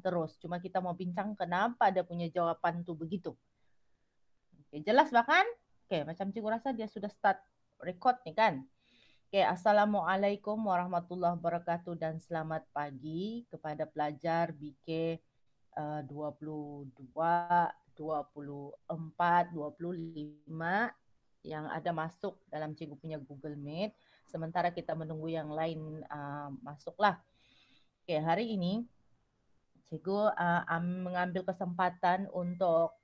terus. Cuma kita mau bincang kenapa dia punya jawaban tuh begitu. Oke, jelas bahkan? Oke, macam cikgu rasa dia sudah start record nih kan? Oke, Assalamualaikum warahmatullahi wabarakatuh dan selamat pagi kepada pelajar BK 22, 24, 25 yang ada masuk dalam cikgu punya Google Meet. Sementara kita menunggu yang lain masuklah. Oke, hari ini cikgu mengambil kesempatan untuk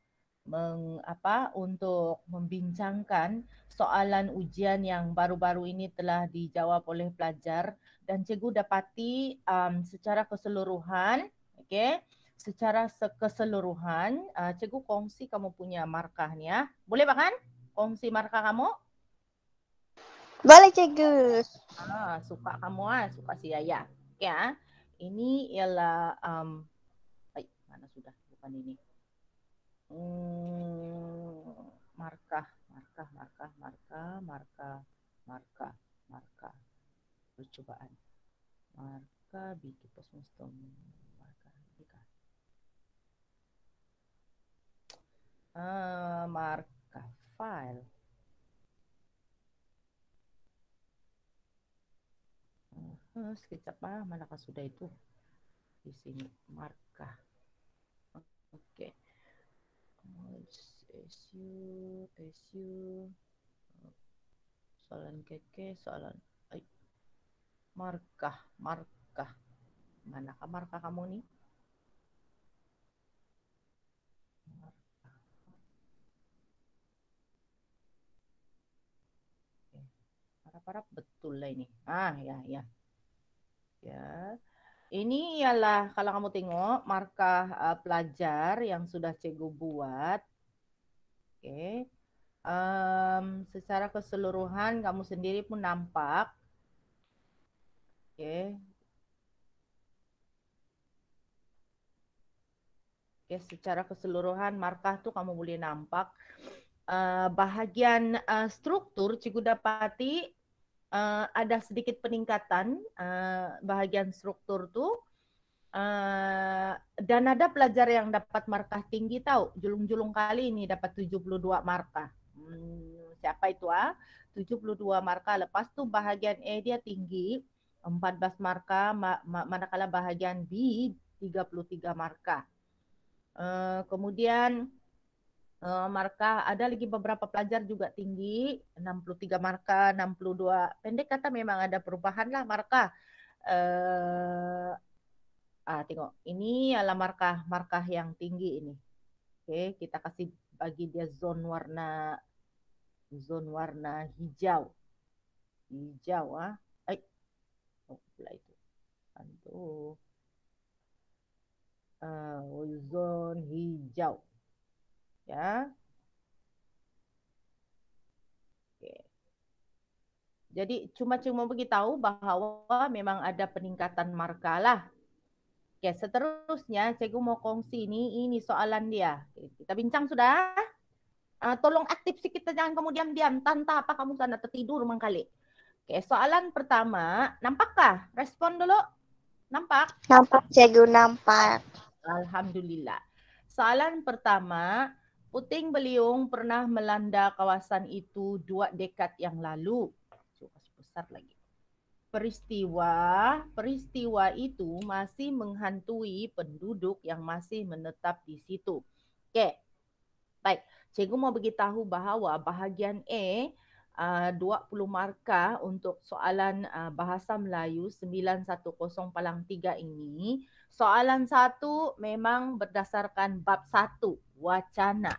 untuk membincangkan soalan ujian yang baru-baru ini telah dijawab oleh pelajar dan cikgu dapati secara keseluruhan, okey, secara keseluruhan cikgu kongsi kamu punya markahnya. Boleh bahkan kongsi markah kamu? Boleh cikgu. Suka kamu suka si Yaya. Okey Ini ialah mana sudah bukan ini. Markah percobaan. Markah bikin postmustom. Markah file. Sekejap manakah sudah itu? Di sini markah. Okey. SU soalan keke, soalan markah. Manakah markah kamu ni? Harap-harap betul lah ini. Ya. Ini ialah kalau kamu tengok markah pelajar yang sudah cikgu buat. Okey. Secara keseluruhan kamu sendiri pun nampak. Okey. Secara keseluruhan markah tu kamu boleh nampak. Bahagian struktur cikgu dapati ada sedikit peningkatan bahagian struktur tu. Dan ada pelajar yang dapat markah tinggi tahu. Julung-julung kali ini dapat 72 markah. Siapa itu 72 markah. Lepas tu bahagian A dia tinggi 14 markah, manakala bahagian B 33 markah. Kemudian markah ada lagi beberapa pelajar juga tinggi 63 markah, 62. Pendek kata memang ada perubahan lah markah. Tengok ini adalah markah yang tinggi ini. Oke, kita kasih bagi dia zone warna hijau. Pula itu. Zone hijau. Ya. Oke. Jadi cuma beritahu bahawa memang ada peningkatan markah lah. Oke, seterusnya cikgu mau kongsi ini soalan dia. Kita bincang sudah. Tolong aktif sikit, jangan kemudian diam. Tanta apa kamu sana tertidur mangkali. Oke, soalan pertama, nampakkah? Respon dulu. Nampak? Nampak cikgu, nampak. Alhamdulillah. Soalan pertama, puting beliung pernah melanda kawasan itu 2 dekad yang lalu. Coba besar lagi. Peristiwa itu masih menghantui penduduk yang masih menetap di situ. Okey. Baik, cikgu mau beritahu bahawa bahagian A 20 markah untuk soalan bahasa Melayu 910-3 ini. Soalan 1 memang berdasarkan bab 1, wacana.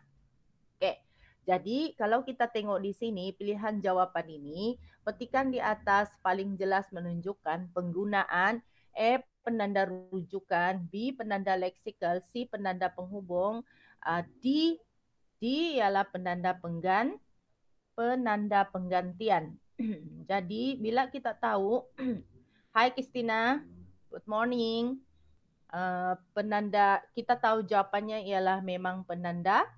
Okey. Jadi kalau kita tengok di sini pilihan jawapan ini, petikan di atas paling jelas menunjukkan penggunaan A penanda rujukan, B penanda leksikal, C penanda penghubung, D ialah penanda penggantian. Jadi bila kita tahu Hai Kristina, good morning. Penanda kita tahu jawapannya ialah memang penanda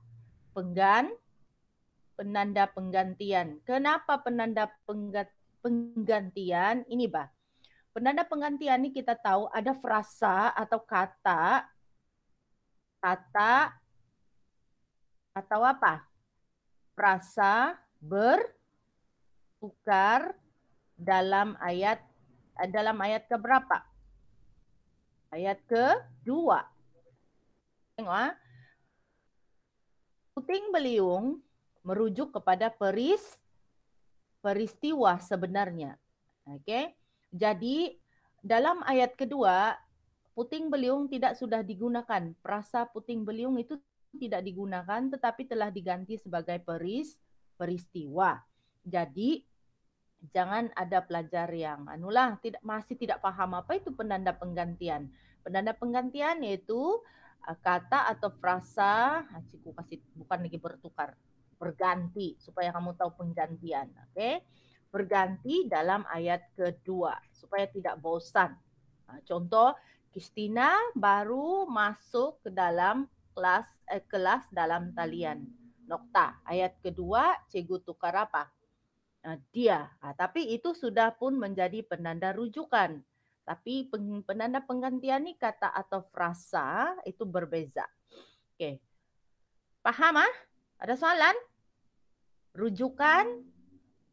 penggantian. Kenapa penanda penggantian? Ini Penanda penggantian ni kita tahu ada frasa atau kata kata atau apa? Frasa bertukar dalam ayat keberapa? Ayat kedua. Tengok ah. Puting beliung merujuk kepada peristiwa sebenarnya. Okey. Jadi dalam ayat kedua puting beliung tidak sudah digunakan. Frasa puting beliung itu tidak digunakan tetapi telah diganti sebagai peristiwa. Jadi jangan ada pelajar yang masih tidak paham apa itu penanda penggantian. Penanda penggantian yaitu kata atau frasa, cikgu kasih bukan lagi bertukar, berganti supaya kamu tahu penggantian. Okey. Berganti dalam ayat kedua supaya tidak bosan. Contoh, Kristina baru masuk ke dalam kelas dalam talian. Nokta. Ayat kedua, cikgu tukar apa? Dia. Tapi itu sudah pun menjadi penanda rujukan. Tapi penanda penggantian ni kata atau frasa itu berbeza. Okey. Faham ah? Ada soalan? Rujukan,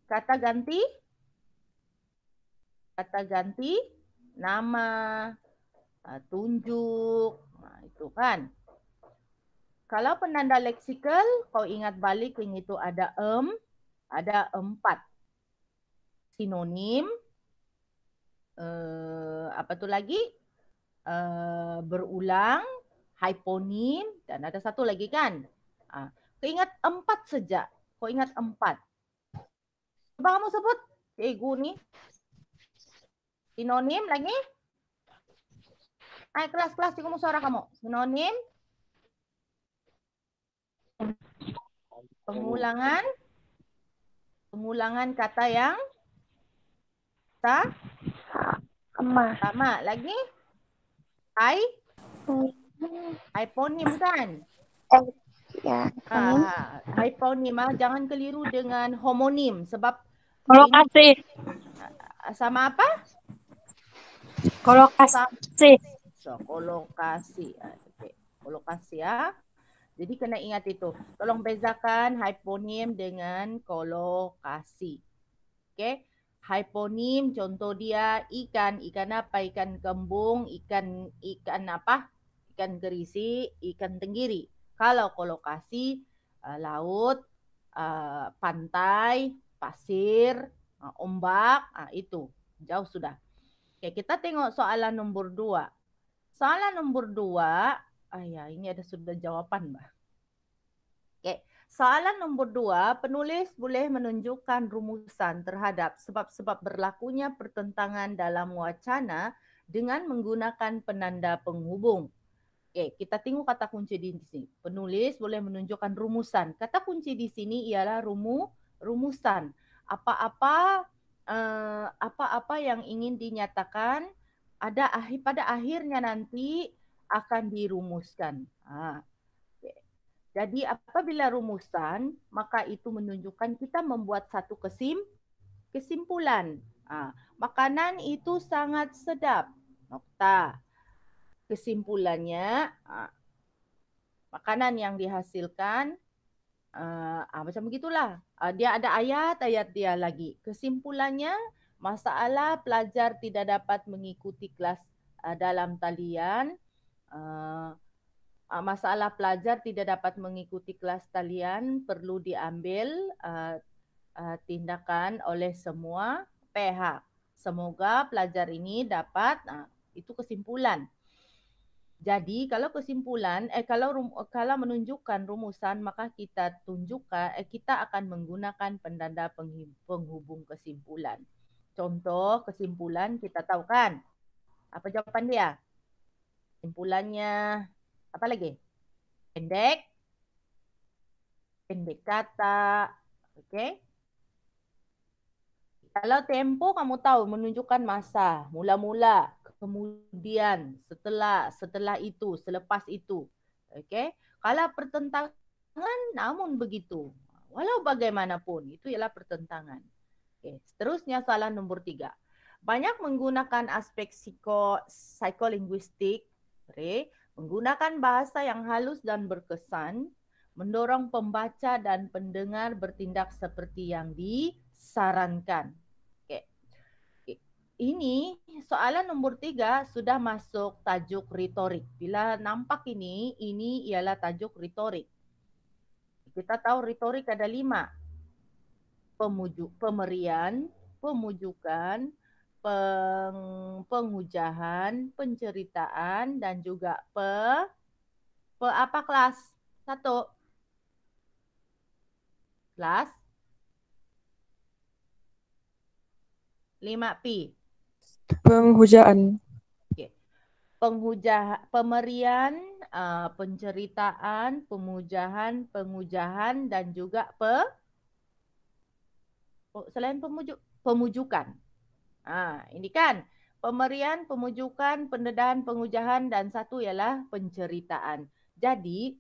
kata ganti, nama, tunjuk, itu kan. Kalau penanda leksikal, kau ingat balik yang itu ada ada 4. Sinonim, apa tu lagi? Berulang, hyponim, dan ada satu lagi kan. Kau ingat 4 saja. Kau ingat 4. Coba kamu sebut, cikgu ni. Sinonim lagi. Hai kelas-kelas, cikgu mau suara kamu. Sinonim. Pengulangan kata yang sama. Lagi? Hyponim kan? Ya, hyponim. Jangan keliru dengan homonim sebab kolokasi. Sama apa? Kolokasi. Kolokasi. Okay. Kolokasi ya. Jadi kena ingat itu. Tolong bezakan hyponim dengan kolokasi. Okey. Hyponim contoh dia ikan apa? Ikan kembung, ikan apa? Ikan gerisi, ikan tenggiri. Kalau kolokasi laut, pantai, pasir, ombak, itu jauh sudah. Okey, kita tengok soalan nombor 2. Soalan nombor 2, ini ada sudah jawapan, Mbak. Okay. Soalan nombor 2, penulis boleh menunjukkan rumusan terhadap sebab-sebab berlakunya pertentangan dalam wacana dengan menggunakan penanda penghubung. Okay, kita tengok kata kunci di sini. Penulis boleh menunjukkan rumusan. Kata kunci di sini ialah rumusan. Apa-apa yang ingin dinyatakan pada akhirnya nanti akan dirumuskan. Jadi apabila rumusan, maka itu menunjukkan kita membuat satu kesimpulan. Makanan itu sangat sedap. Nokta. Kesimpulannya, makanan yang dihasilkan, macam begitulah. Dia ada ayat dia lagi. Kesimpulannya, masalah pelajar tidak dapat mengikuti kelas dalam talian. Masalah pelajar tidak dapat mengikuti kelas talian perlu diambil tindakan oleh semua pihak. Semoga pelajar ini dapat, itu kesimpulan. Jadi kalau kesimpulan, kalau menunjukkan rumusan, maka kita akan menggunakan penanda penghubung kesimpulan. Contoh kesimpulan kita tahu kan? Apa jawapan dia? Kesimpulannya apa lagi? Pendek kata. Okey. Kalau tempo kamu tahu menunjukkan masa, mula-mula, kemudian, setelah itu, selepas itu. Okey. Kalau pertentangan namun begitu. Walau bagaimanapun itu ialah pertentangan. Okey, seterusnya soalan nombor 3. Banyak menggunakan aspek psikolinguistik Menggunakan bahasa yang halus dan berkesan, mendorong pembaca dan pendengar bertindak seperti yang disarankan. Oke. Ini soalan nomor 3 sudah masuk tajuk retorik. Bila nampak ini ialah tajuk retorik. Kita tahu retorik ada 5. Pemerian, pemujukan, pengujahan, penceritaan, dan juga apa kelas? 1. Kelas 5P. Penghujaan. Oke. Pemerian, penceritaan, pengujahan, dan juga selain pemujukan. Ini kan pemerian, pemujukan, pendedahan, pengujahan, dan 1 ialah penceritaan. Jadi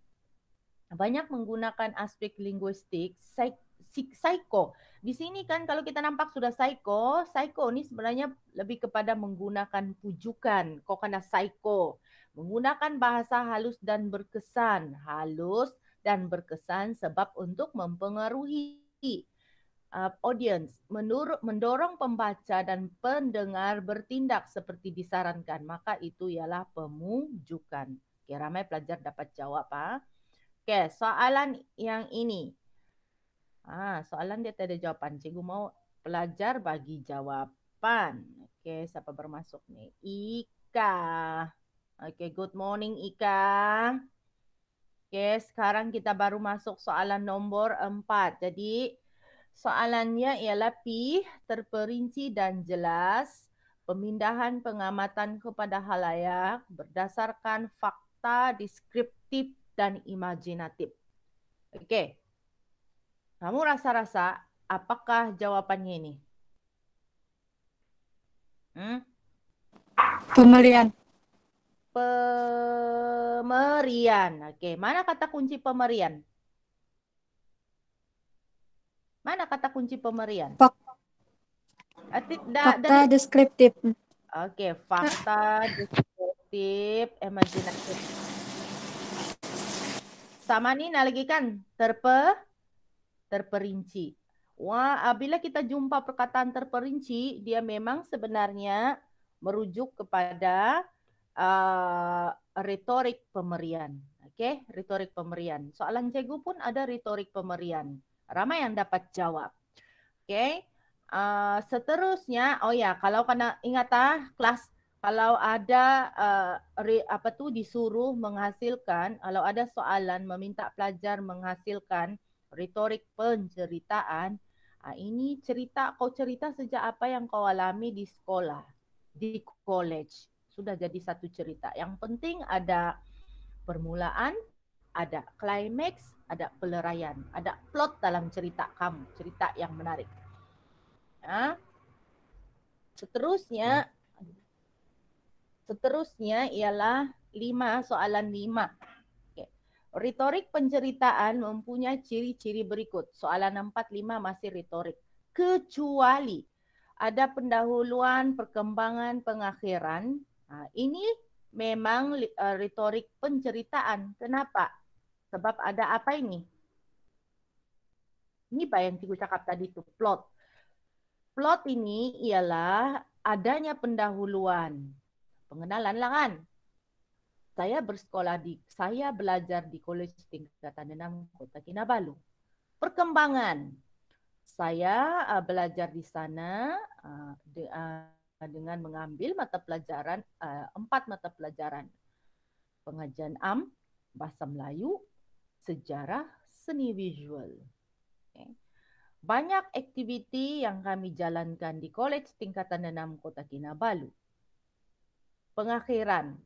banyak menggunakan aspek linguistik, psycho. Di sini kan kalau kita nampak sudah psycho ini sebenarnya lebih kepada menggunakan pujukan. Kok kena psycho. Menggunakan bahasa halus dan berkesan. Halus dan berkesan sebab untuk mempengaruhi audience, mendorong pembaca dan pendengar bertindak seperti disarankan. Maka itu ialah pemujukan. Oke, ramai pelajar dapat jawab. Oke, soalan yang ini. Soalan dia tak ada jawapan. Cikgu mau pelajar bagi jawapan. Oke, siapa bermasuk nih? Ika. Oke, good morning Ika. Oke, sekarang kita baru masuk soalan nomor 4. Jadi, soalannya ialah P, terperinci dan jelas, pemindahan pengamatan kepada halayak berdasarkan fakta deskriptif dan imajinatif. Oke. Kamu rasa-rasa apakah jawabannya ini? Pemerian. Pemerian. Oke, mana kata kunci pemerian? Mana kata kunci pemerian? Fakta deskriptif. Oke, fakta deskriptif, imajinatif. Sama nih lagi kan? Terperinci. Wah, bila kita jumpa perkataan terperinci, dia memang sebenarnya merujuk kepada retorik pemerian. Oke, retorik pemerian. Soalan cikgu pun ada retorik pemerian. Ramai yang dapat jawab. Oke. Seterusnya, kalau kena ingat kelas, kalau ada disuruh menghasilkan, kalau ada soalan meminta pelajar menghasilkan retorik penceritaan, ini kau cerita sejak apa yang kau alami di sekolah, di college. Sudah jadi satu cerita. Yang penting ada permulaan, ada klimaks, ada peleraian, ada plot dalam cerita kamu, cerita yang menarik. Seterusnya ialah soalan 5. Okay. Retorik penceritaan mempunyai ciri-ciri berikut. Soalan 4, 5 masih retorik. Kecuali ada pendahuluan, perkembangan, pengakhiran. Ini memang retorik penceritaan. Kenapa? Sebab ada apa ini? Ini yang cikgu cakap tadi itu, plot. Plot ini ialah adanya pendahuluan. Pengenalan lah kan. Saya belajar di Kolej Tingkatan 6 Kota Kinabalu. Perkembangan. Saya belajar di sana dengan mengambil mata pelajaran 4 mata pelajaran. Pengajian Am, Bahasa Melayu, Sejarah, Seni Visual. Okay. Banyak aktiviti yang kami jalankan di Kolej Tingkatan 6 Kota Kinabalu. Pengakhiran.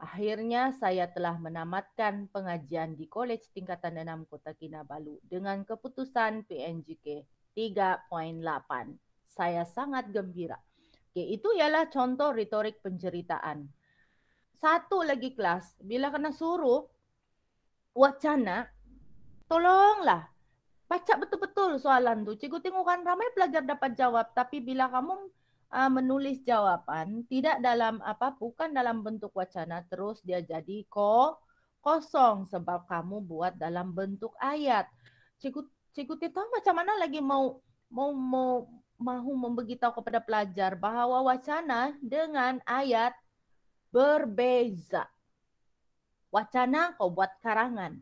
Akhirnya saya telah menamatkan pengajian di Kolej Tingkatan 6 Kota Kinabalu dengan keputusan PNJK 3.8. Saya sangat gembira. Oke, itu ialah contoh retorik penceritaan. Satu lagi kelas, bila kena suruh wacana, tolonglah baca betul-betul soalan tu. Cikgu tengok kan ramai pelajar dapat jawab, tapi bila kamu menulis jawaban tidak dalam bukan dalam bentuk wacana terus dia jadi kosong sebab kamu buat dalam bentuk ayat. Cikgu tahu macam mana lagi mau memberitahu kepada pelajar bahawa wacana dengan ayat berbeza. Wacana kau buat karangan.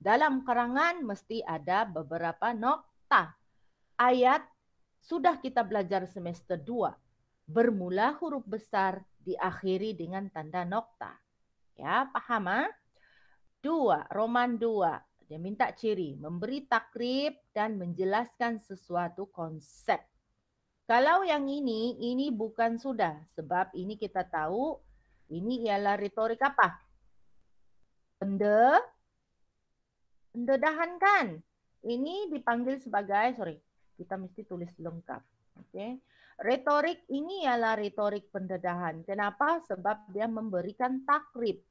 Dalam karangan mesti ada beberapa nokta. Ayat sudah kita belajar semester 2. Bermula huruf besar, diakhiri dengan tanda nokta. Ya, paham? 2, Roman 2. Dia minta ciri, memberi takrib dan menjelaskan sesuatu konsep. Kalau yang ini bukan sudah. Sebab ini kita tahu, ini ialah retorik apa? Pendedahan kan? Ini dipanggil sebagai, kita mesti tulis lengkap. Okay. Retorik ini ialah retorik pendedahan. Kenapa? Sebab dia memberikan takrib.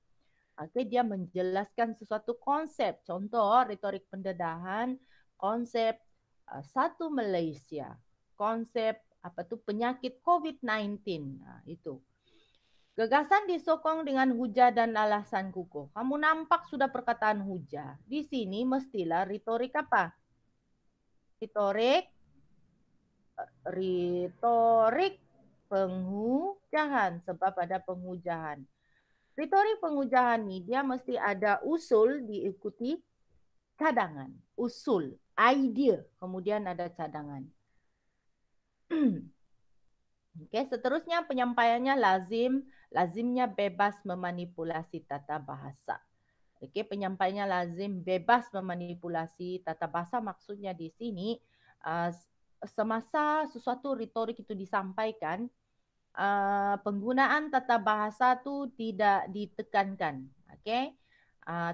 Okay, dia menjelaskan sesuatu konsep. Contoh retorik pendedahan, konsep satu Malaysia, konsep penyakit COVID-19. Nah, itu. Gagasan disokong dengan hujah dan alasan kukuh. Kamu nampak sudah perkataan hujah. Di sini mestilah retorik apa? Retorik penghujahan, sebab ada penghujahan. Retorik penghujahan ini dia mesti ada usul diikuti cadangan. Usul, idea, kemudian ada cadangan. Oke, seterusnya penyampaiannya lazimnya bebas memanipulasi tata bahasa. Oke, penyampaiannya lazim bebas memanipulasi tata bahasa, maksudnya di sini semasa sesuatu retorik itu disampaikan, penggunaan tata bahasa itu tidak ditekankan. Oke,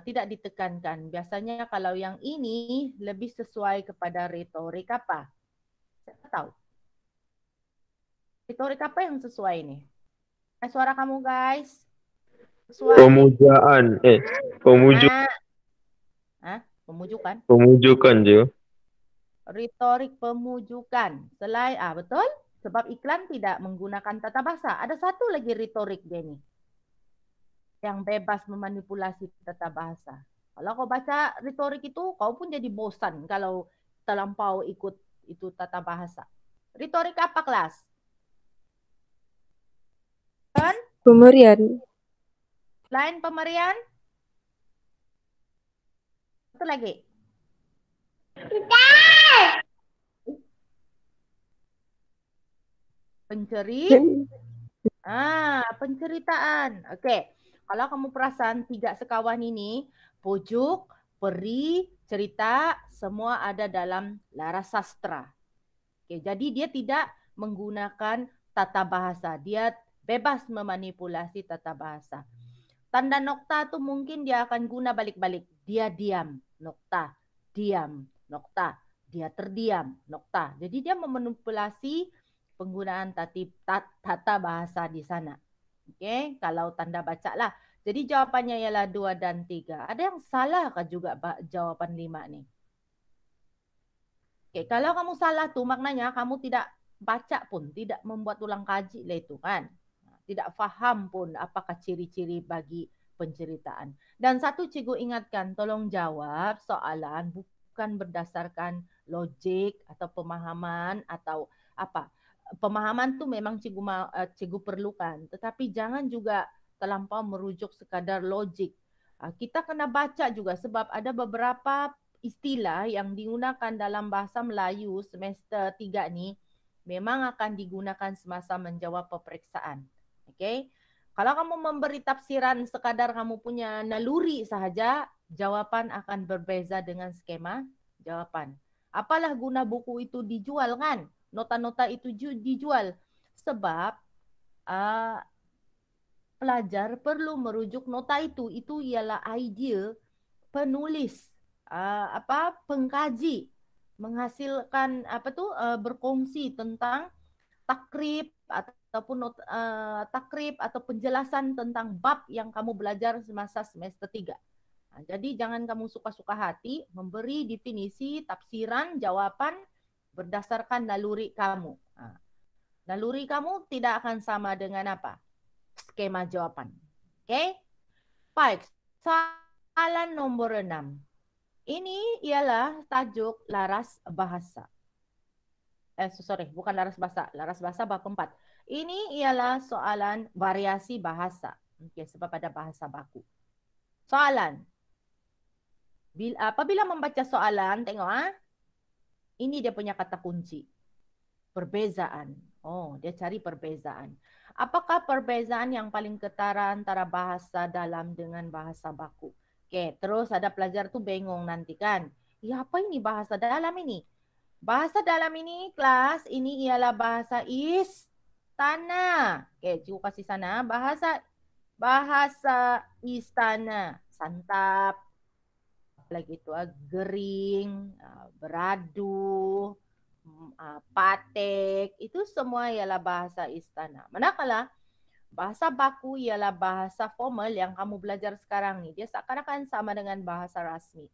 tidak ditekankan. Biasanya kalau yang ini lebih sesuai kepada retorik apa? Saya tahu. Retorik apa yang sesuai ini? Suara kamu guys. Sesuai. Pemujaan. Pemujukan. Pemujukan je. Retorik pemujukan. Selain, betul? Sebab iklan tidak menggunakan tata bahasa. Ada satu lagi retorik dia nih. Yang bebas memanipulasi tata bahasa. Kalau kau baca retorik itu, kau pun jadi bosan kalau terlampau ikut itu tata bahasa. Retorik apa kelas? Pemberian. Lain pemberian? Satu lagi. Penceritaan. Oke. Kalau kamu perasan 3 sekawan ini, pujuk, peri, cerita, semua ada dalam laras sastra. Oke, jadi dia tidak menggunakan tata bahasa. Dia bebas memanipulasi tata bahasa. Tanda nokta tuh mungkin dia akan guna balik-balik. Dia diam, nokta. Diam, nokta. Dia terdiam, nokta. Jadi dia memanipulasi penggunaan tata bahasa di sana. Oke, kalau tanda baca lah. Jadi jawapannya ialah 2 dan 3. Ada yang salah kah juga jawapan 5 nih? Oke, kalau kamu salah tuh maknanya kamu tidak baca pun, tidak membuat ulang kaji lah itu kan. Tidak faham pun apakah ciri-ciri bagi penceritaan. Dan satu cikgu ingatkan, tolong jawab soalan bukan berdasarkan logik atau pemahaman atau apa. Pemahaman tuh memang cikgu perlukan, tetapi jangan juga terlampau merujuk sekadar logik. Kita kena baca juga sebab ada beberapa istilah yang digunakan dalam bahasa Melayu semester 3 ni memang akan digunakan semasa menjawab peperiksaan. Okay? Kalau kamu memberi tafsiran sekadar kamu punya naluri sahaja, jawapan akan berbeza dengan skema jawapan. Apalah guna buku itu dijual kan? Nota-nota itu dijual. Sebab pelajar perlu merujuk nota itu. Itu ialah idea penulis, pengkaji menghasilkan berkongsi tentang takrib ataupun takrib atau penjelasan tentang bab yang kamu belajar semasa semester 3. Jadi jangan kamu suka-suka hati memberi definisi, tafsiran, jawapan berdasarkan naluri kamu. Naluri kamu tidak akan sama dengan apa? Skema jawaban. Oke? Baik, soalan nomor 6. Ini ialah tajuk laras bahasa. Bukan laras bahasa. Laras bahasa bab 4. Ini ialah soalan variasi bahasa. Oke, sebab ada bahasa baku. Soalan. Apabila membaca soalan, tengok ini dia punya kata kunci. Perbezaan. Oh, dia cari perbezaan. Apakah perbezaan yang paling ketara antara bahasa dalam dengan bahasa baku? Oke, terus ada pelajar tuh bingung nanti kan. Ya, apa ini bahasa dalam ini? Bahasa dalam ini, kelas, ini ialah bahasa istana. Oke, cikgu kasih sana. Bahasa istana. Santap. Lagi itu gering, beradu, patek, itu semua ialah bahasa istana. Manakala bahasa baku ialah bahasa formal yang kamu belajar sekarang nih. Dia seakan-akan sama dengan bahasa rasmi.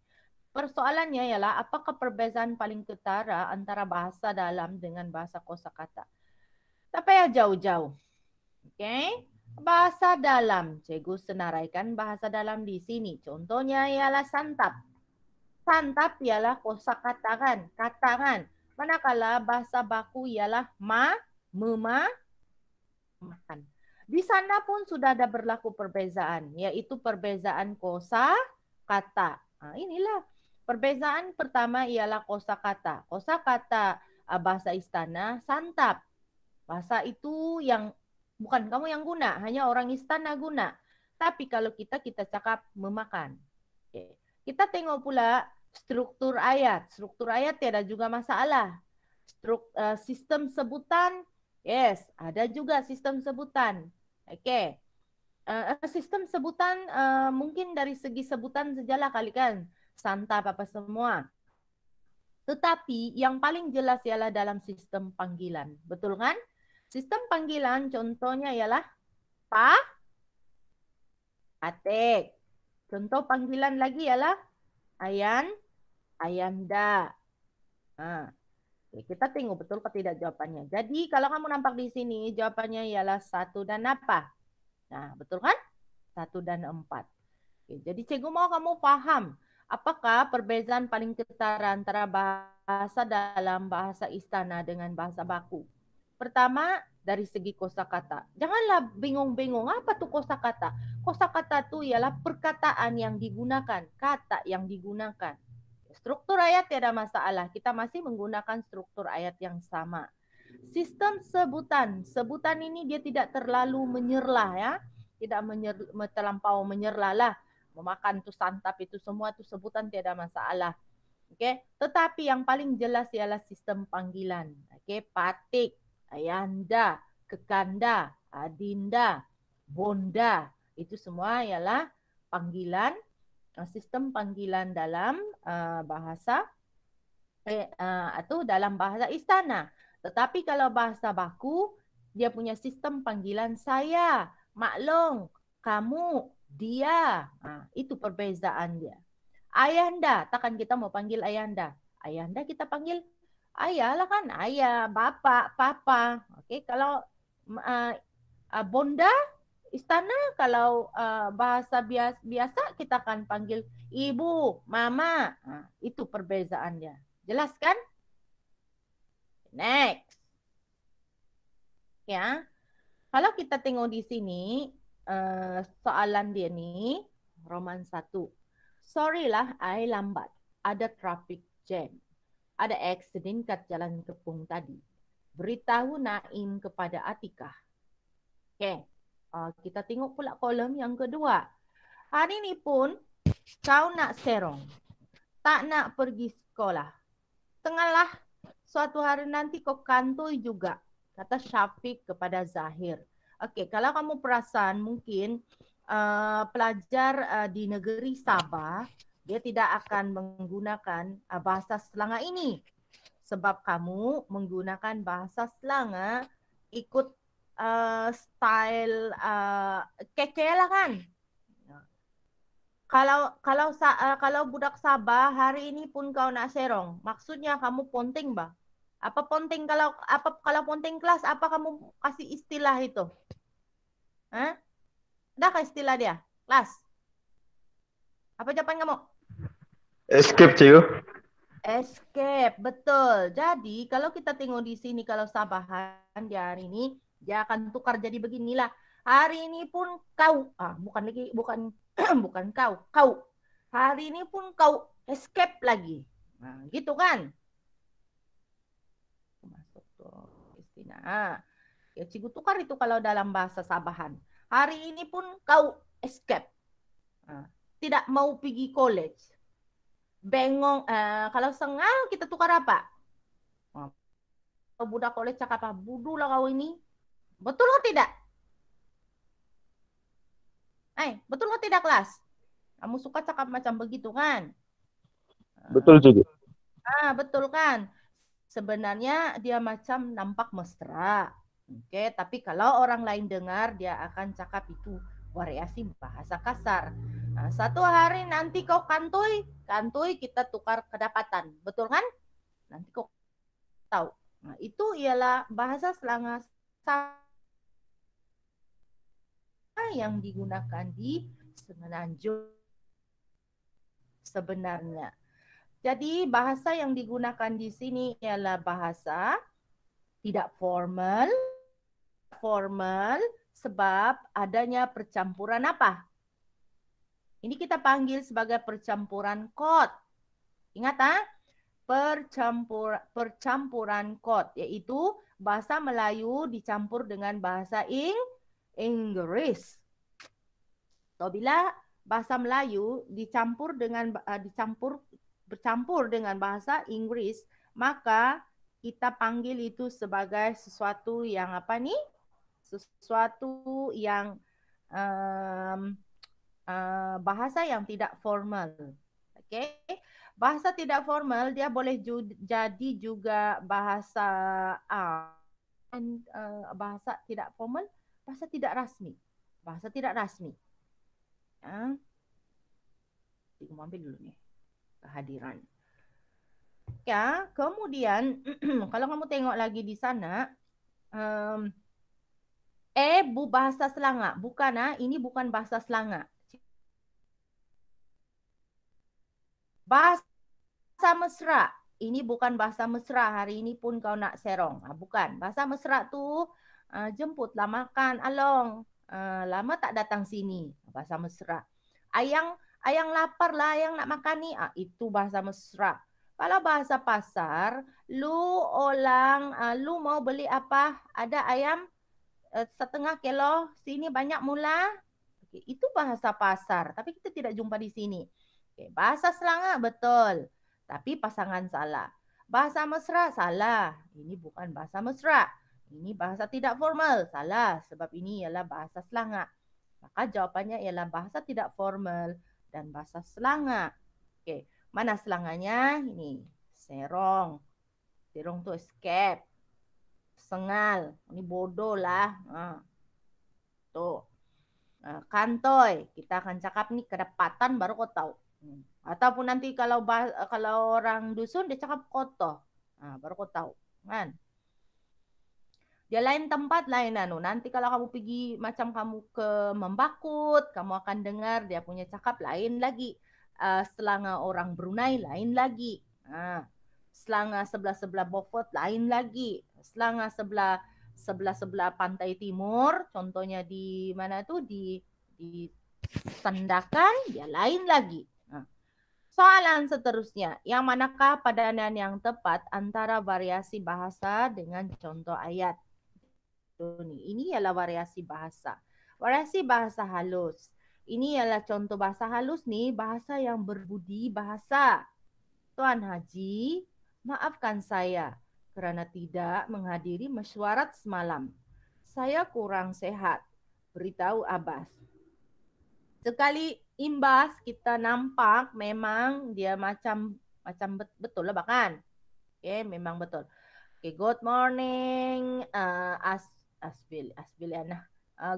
Persoalannya ialah apakah perbezaan paling ketara antara bahasa dalam dengan bahasa kosakata? Tak payah jauh-jauh. Oke? Bahasa dalam. Cikgu senaraikan bahasa dalam di sini. Contohnya ialah santap. Santap ialah kosakata kan, kata kan. Manakala bahasa baku ialah makan. Di sana pun sudah ada berlaku perbezaan, yaitu perbezaan kosakata. Nah, inilah perbezaan pertama ialah kosakata. Kosakata bahasa istana santap. Bahasa itu yang bukan kamu yang guna, hanya orang istana guna. Tapi kalau kita cakap memakan. Oke. Kita tengok pula struktur ayat. Struktur ayat tiada juga masalah. Sistem sebutan, yes, ada juga sistem sebutan. Oke. Sistem sebutan mungkin dari segi sebutan sajalah kali kan. Santap apa semua. Tetapi yang paling jelas ialah dalam sistem panggilan. Betul kan? Sistem panggilan contohnya ialah patek. Contoh panggilan lagi ialah ayanda. Nah, kita tengok betul atau tidak jawabannya. Jadi kalau kamu nampak di sini jawabannya ialah 1 dan apa? Nah, betul kan? 1 dan 4. Oke, jadi cikgu mau kamu paham apakah perbezaan paling ketara antara bahasa dalam bahasa istana dengan bahasa baku. Pertama, dari segi kosakata. Janganlah bingung-bingung apa tuh kosakata. Kosakata itu ialah perkataan yang digunakan, kata yang digunakan. Struktur ayat tiada masalah. Kita masih menggunakan struktur ayat yang sama. Sistem sebutan. Sebutan ini dia tidak terlalu menyerlah ya. Tidak terlampau menyerlah lah. Memakan tuh santap itu semua tuh sebutan tiada masalah. Oke, tetapi yang paling jelas ialah sistem panggilan. Oke, patik, ayanda, kekanda, adinda, bonda, itu semua ialah panggilan, sistem panggilan dalam bahasa atau dalam bahasa istana. Tetapi kalau bahasa baku, dia punya sistem panggilan saya, maklong, kamu, dia. Nah, itu perbezaan dia. Ayanda, takkan kita mau panggil ayanda. Ayanda kita panggil ayah lah kan, ayah, bapak, papa. Oke, kalau bonda, istana, kalau bahasa biasa kita akan panggil ibu, mama. Nah, itu perbezaannya. Jelas kan? Next. Ya. Kalau kita tengok di sini, soalan dia nih, Roman 1. Sorry lah, I lambat. Ada traffic jam. Ada accident kat jalan Kepung tadi. Beritahu Naim kepada Atikah. Oke, kita tengok pula kolom yang kedua. Hari ini pun kau nak serong. Tak nak pergi sekolah. Tengahlah suatu hari nanti kau kantoi juga. Kata Syafiq kepada Zahir. Oke, kalau kamu perasan mungkin pelajar di negeri Sabah, dia tidak akan menggunakan bahasa Selangor ini. Sebab kamu menggunakan bahasa Selangor ikut style keke lah kan. Kalau budak Sabah hari ini pun kau nak serong, maksudnya kamu ponting bah. Apa ponteng kalau ponteng kelas apa kamu kasih istilah itu? Hah? Ada kah istilah dia? Kelas. Apa jawaban kamu? Escape, cikgu. Escape, betul. Jadi kalau kita tengok di sini kalau Sabahan di hari ini dia akan tukar jadi beginilah. Hari ini pun kau, bukan lagi bukan bukan kau. Hari ini pun kau escape lagi. Nah, gitu kan? Masuk tuh istilah. Ya, cikgu tukar itu kalau dalam bahasa Sabahan. Hari ini pun kau escape. Tidak mau pergi college. Bengong, kalau sengal kita tukar apa? Budak college cakap apa? Budu lah kau ini. Betul atau tidak? Betul atau tidak kelas? Kamu suka cakap macam begitu kan? Betul, cikgu. Betul kan? Sebenarnya dia macam nampak mesra. Oke, tapi kalau orang lain dengar dia akan cakap itu variasi bahasa kasar. Nah, satu hari nanti kau kantoi kita tukar kedapatan. Betul kan? Nanti kau tahu. Nah, itu ialah bahasa Selangor yang digunakan di Semenanjung sebenarnya. Jadi bahasa yang digunakan di sini ialah bahasa tidak formal sebab adanya percampuran apa? Ini kita panggil sebagai percampuran kod. Ingat percampuran kod, yaitu bahasa Melayu dicampur dengan bahasa Inggris. Apabila bahasa Melayu bercampur dengan bahasa Inggris, maka kita panggil itu sebagai sesuatu yang apa nih? Sesuatu yang bahasa yang tidak formal. Oke. Bahasa tidak formal dia boleh jadi juga bahasa bahasa tidak formal, bahasa tidak rasmi. Bahasa tidak rasmi. Ya. Aku ambil dulu nih kehadiran. Ya, kemudian kalau kamu tengok lagi di sana, bahasa Selangor, bukan ini bukan bahasa Selangor. Bahasa Mesra, ini bukan bahasa Mesra. Hari ini pun kau nak serong, bukan. Bahasa Mesra tu jemputlah makan along. Lama tak datang sini, bahasa Mesra. Ayang lapar lah, ayang nak makan ni, itu bahasa Mesra. Kalau bahasa pasar, lu mau beli apa? Ada ayam setengah kilo, sini banyak mula. Itu bahasa pasar, tapi kita tidak jumpa di sini. Bahasa Selangor betul, tapi pasangan salah. Bahasa Mesra salah, ini bukan bahasa Mesra. Ini bahasa tidak formal, salah, sebab ini ialah bahasa Selangor. Maka jawabannya ialah bahasa tidak formal dan bahasa Selangor. Oke, mana Selangornya? Ini serong. Serong tu escape. Sengal, ini bodoh lah. Tuh. Kantoi, kita akan cakap nih kedapatan baru kau tahu. Ataupun nanti kalau orang dusun dia cakap koto. Baru kau tahu, kan? Dia lain tempat lain nanti kalau kamu pergi macam kamu ke Membakut, kamu akan dengar dia punya cakap lain lagi. Selangor orang Brunei lain lagi. Selangor sebelah-sebelah Beaufort lain lagi. Selangor sebelah pantai timur, contohnya di mana tuh di Sandakan, dia lain lagi. Soalan seterusnya, yang manakah padanan yang tepat antara variasi bahasa dengan contoh ayat? Ini ialah variasi bahasa. Variasi bahasa halus. Ini ialah contoh bahasa halus nih, bahasa yang berbudi bahasa. Tuan Haji, maafkan saya kerana tidak menghadiri mesyuarat semalam. Saya kurang sehat. Beritahu Abbas. Sekali imbas kita nampak memang dia macam betul lah bahkan. Memang betul. Good morning Asbiliana.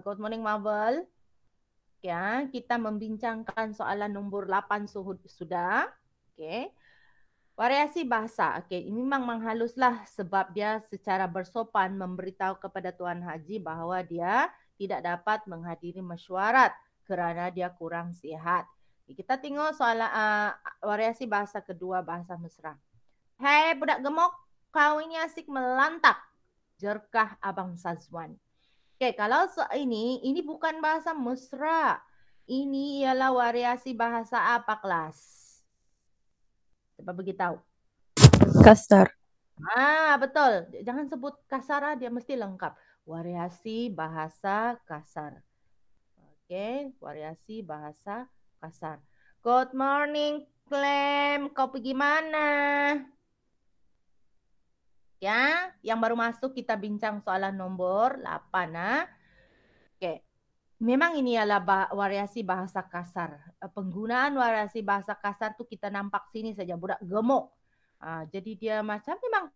Good morning Marvel. Kita membincangkan soalan nombor 8 sudah. Variasi bahasa. Okey, ini memang menghaluslah sebab dia secara bersopan memberitahu kepada Tuan Haji bahawa dia tidak dapat menghadiri mesyuarat kerana dia kurang sihat. Kita tengok soalan variasi bahasa kedua, bahasa mesra. Hei budak gemuk, kau ini asyik melantak. Jerkah Abang Sazwan. Okey, kalau ini bukan bahasa mesra. Ini ialah variasi bahasa apa kelas? Coba beritahu. Kasar. Betul. Jangan sebut kasar, dia mesti lengkap. Variasi bahasa kasar. Okey, variasi bahasa kasar. Good morning, Clem. Kau pergi mana? Ya, yang baru masuk kita bincang soalan nombor 8. Okey. Memang ini adalah variasi bahasa kasar. Penggunaan variasi bahasa kasar tu kita nampak sini saja, budak gemuk. Jadi dia macam memang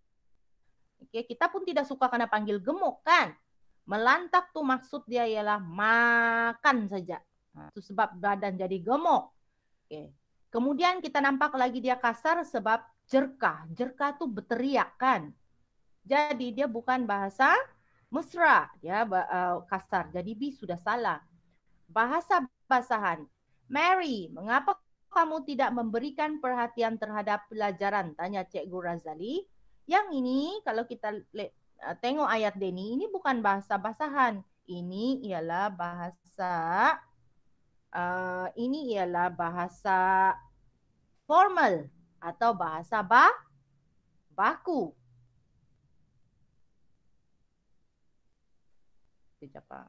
kita pun tidak suka kena panggil gemuk kan. Melantak tu maksud dia ialah makan saja. Itu sebab badan jadi gemuk. Kemudian kita nampak lagi dia kasar sebab jerkah. Jerkah tu berteriak kan. Jadi dia bukan bahasa mesra. Dia kasar. Jadi B sudah salah. Bahasa basahan. Mary, mengapa kamu tidak memberikan perhatian terhadap pelajaran? Tanya Cikgu Razali. Yang ini kalau kita tengok ayat Deni, ini bukan bahasa basahan. Ini ialah bahasa formal atau bahasa baku. Siapa?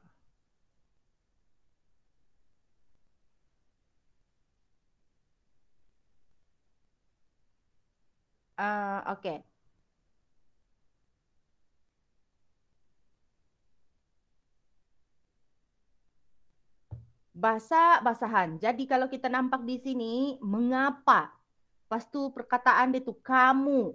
Okey. Bahasa basahan. Jadi kalau kita nampak di sini, mengapa? Lepas tu perkataan dia tu, kamu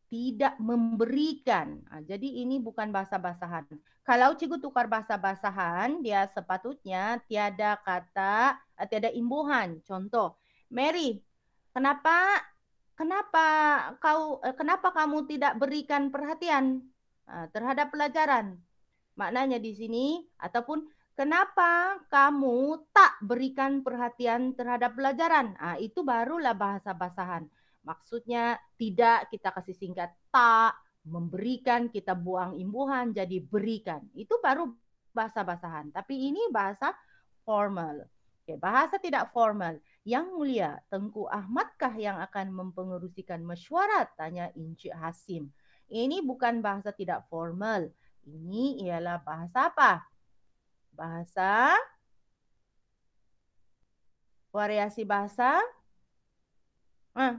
tidak memberikan. Jadi ini bukan bahasa basahan. Kalau cikgu tukar bahasa basahan, dia sepatutnya tiada kata, tiada imbuhan. Contoh, Mary, kenapa kamu tidak berikan perhatian terhadap pelajaran? Maknanya di sini ataupun kenapa kamu tak berikan perhatian terhadap pelajaran? Itu barulah bahasa basahan. Maksudnya tidak kita kasih singkat tak, memberikan kita buang imbuhan jadi berikan. Itu baru bahasa basahan. Tapi ini bahasa formal. Bahasa tidak formal. Yang mulia, Tengku Ahmadkah yang akan mempengerusikan mesyuarat? Tanya Encik Hasim. Ini bukan bahasa tidak formal. Ini ialah bahasa apa? Bahasa variasi bahasa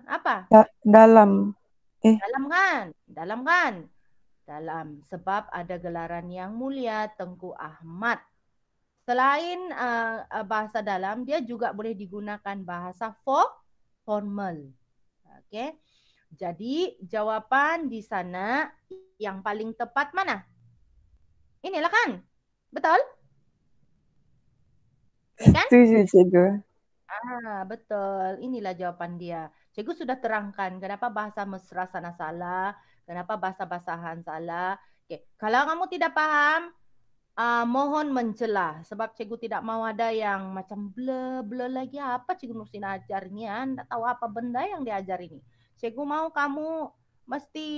apa? Dalam. Dalam kan? Dalam. Sebab ada gelaran yang mulia Tengku Ahmad. Selain bahasa dalam, dia juga boleh digunakan bahasa formal. Okey. Jadi jawapan di sana yang paling tepat mana? Inilah kan? Betul? Ya kan? Setuju, Cikgu. Betul. Inilah jawapan dia. Cikgu sudah terangkan kenapa bahasa mesra sana salah, kenapa bahasa basahan salah. Okay. Kalau kamu tidak faham, mohon mencelah. Sebab cikgu tidak mau ada yang macam blur lagi. Apa cikgu mesti ajarnya? Tak tahu apa benda yang diajar ini. Cikgu mau kamu mesti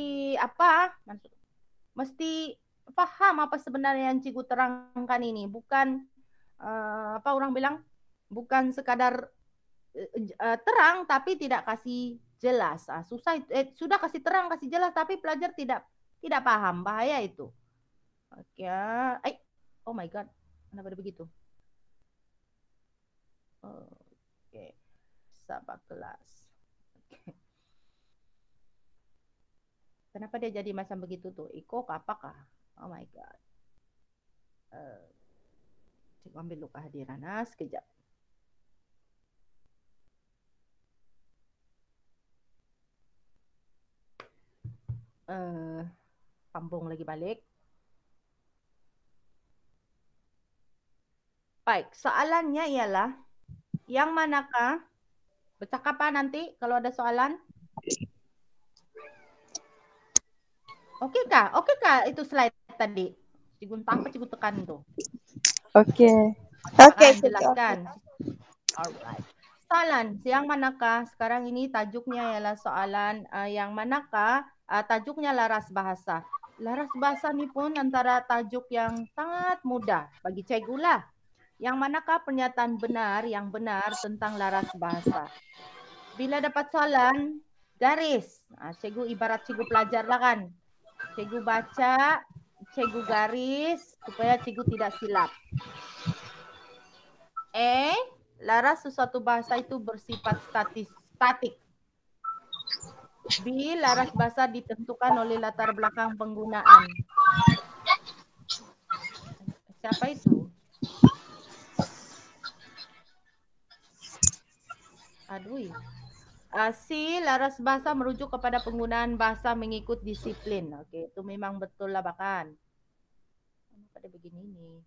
mesti faham apa sebenarnya yang cikgu terangkan ini. Bukan apa orang bilang, bukan sekadar terang tapi tidak kasih jelas. Susah sudah kasih terang, kasih jelas tapi pelajar tidak paham. Bahaya itu. Oke. Oh my god. Kenapa begitu? Oke. Sahabat kelas. Kenapa dia jadi macam begitu tuh? Iko apakah? Oh my god. Cikgu ambil luka hadiran sekejap. Sambung lagi balik. Baik, soalannya ialah yang manakah? Bercakap nanti kalau ada soalan? Oke kah? Oke kah itu slide tadi? Cikgu entah apa cikgu tekan tuh. Oke. Oke, Kan, Cik. jelaskan. Alright. Soalan yang manakah? Sekarang ini tajuknya ialah soalan yang manakah? Tajuknya laras bahasa. Laras bahasa ni pun antara tajuk yang sangat mudah bagi cikgu lah. Yang manakah pernyataan benar yang benar tentang laras bahasa? Bila dapat soalan, garis. Cikgu ibarat cikgu pelajar lah kan. Cikgu baca, cikgu garis supaya cikgu tidak silap. Laras sesuatu bahasa itu bersifat statik. B, laras bahasa ditentukan oleh latar belakang penggunaan. Siapa itu? Aduh. C, laras bahasa merujuk kepada penggunaan bahasa mengikut disiplin. Oke, itu memang betul lah bahkan. Pada begini nih.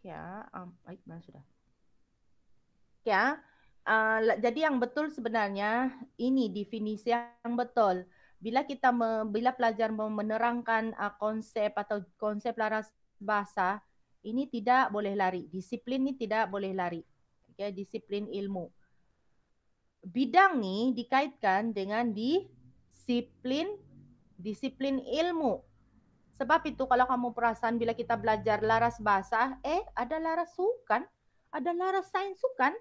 Ya, baik, mana sudah? Ya, jadi yang betul sebenarnya ini definisi yang betul. Bila pelajar menerangkan konsep atau konsep laras bahasa, ini tidak boleh lari. Disiplin ini tidak boleh lari. Okay, disiplin ilmu. Bidang ni dikaitkan dengan disiplin ilmu. Sebab itu kalau kamu perasan bila kita belajar laras bahasa, ada laras sukan, ada laras sains sukan.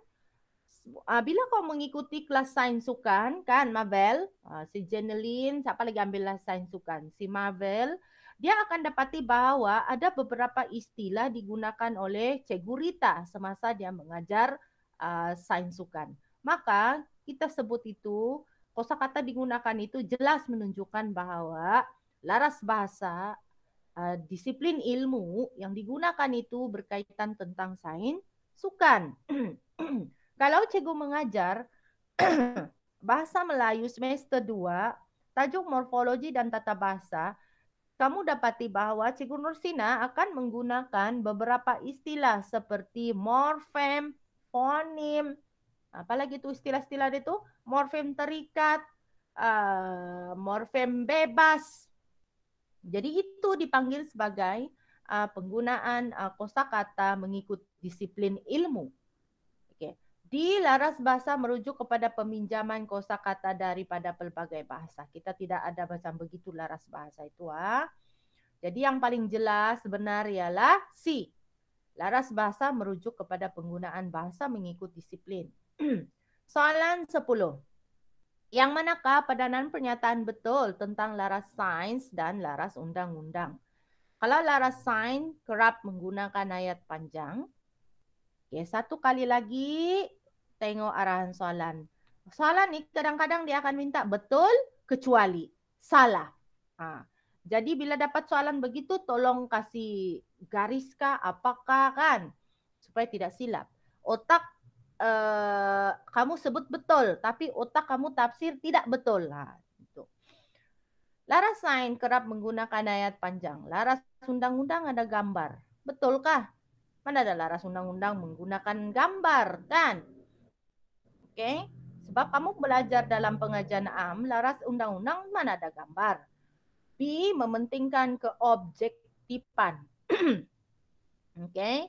Bila kau mengikuti kelas sains sukan, kan Mabel, si Jeneline, siapa lagi ambil sains sukan? Si Mabel, dia akan dapati bahwa ada beberapa istilah digunakan oleh Cikgu Rita semasa dia mengajar sains sukan. Maka kita sebut itu, kosakata digunakan itu jelas menunjukkan bahwa laras bahasa, disiplin ilmu yang digunakan itu berkaitan tentang sains sukan. Kalau cikgu mengajar bahasa Melayu semester 2, tajuk morfologi dan tata bahasa, kamu dapati bahwa Cikgu Nursina akan menggunakan beberapa istilah seperti morfem, fonim, apalagi itu istilah-istilah itu, morfem terikat, morfem bebas. Jadi itu dipanggil sebagai penggunaan kosakata mengikut disiplin ilmu. Di laras bahasa merujuk kepada peminjaman kosakata daripada pelbagai bahasa. Kita tidak ada macam begitu laras bahasa itu. Jadi yang paling jelas benar ialah C. Laras bahasa merujuk kepada penggunaan bahasa mengikut disiplin. Soalan 10. Yang manakah padanan pernyataan betul tentang laras sains dan laras undang-undang? Kalau laras sains kerap menggunakan ayat panjang. Okay, satu kali lagi tengok arahan soalan. Soalan ni kadang-kadang dia akan minta betul kecuali salah. Jadi bila dapat soalan begitu tolong kasih garis kah apakah kan supaya tidak silap. Otak kamu sebut betul tapi otak kamu tafsir tidak betul. Itu. Laras sains kerap menggunakan ayat panjang. Laras undang-undang ada gambar. Betulkah? Mana ada laras undang-undang menggunakan gambar kan? Oke, sebab kamu belajar dalam pengajian am, laras undang-undang mana ada gambar. B, mementingkan keobjektifan. Oke,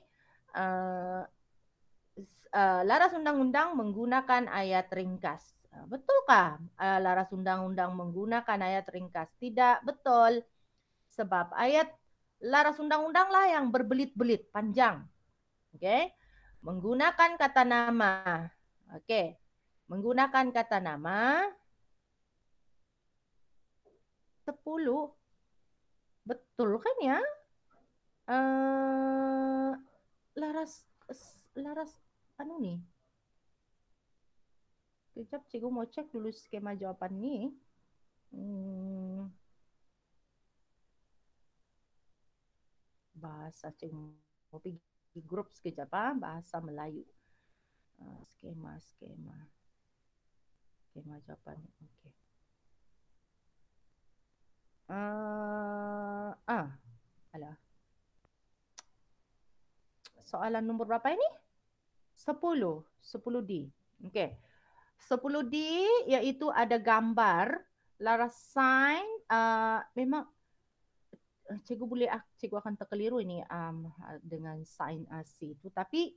laras undang-undang menggunakan ayat ringkas. Betulkah laras undang-undang menggunakan ayat ringkas? Tidak betul. Sebab ayat laras undang-undang lah yang berbelit-belit, panjang. Oke, menggunakan kata nama. Oke, menggunakan kata nama 10. Betul kan ya? Laras anu nih. Kejap cikgu mau cek dulu skema jawaban nih. Bahasa cikgu mau pergi grup sekejap bahasa Melayu. Skema jawaban. Oke. Alah. Soalan nombor berapa ini? 10. 10D. Okey. 10D iaitu ada gambar, laras sign, memang cikgu akan terkeliru ini dengan sign C itu. Tapi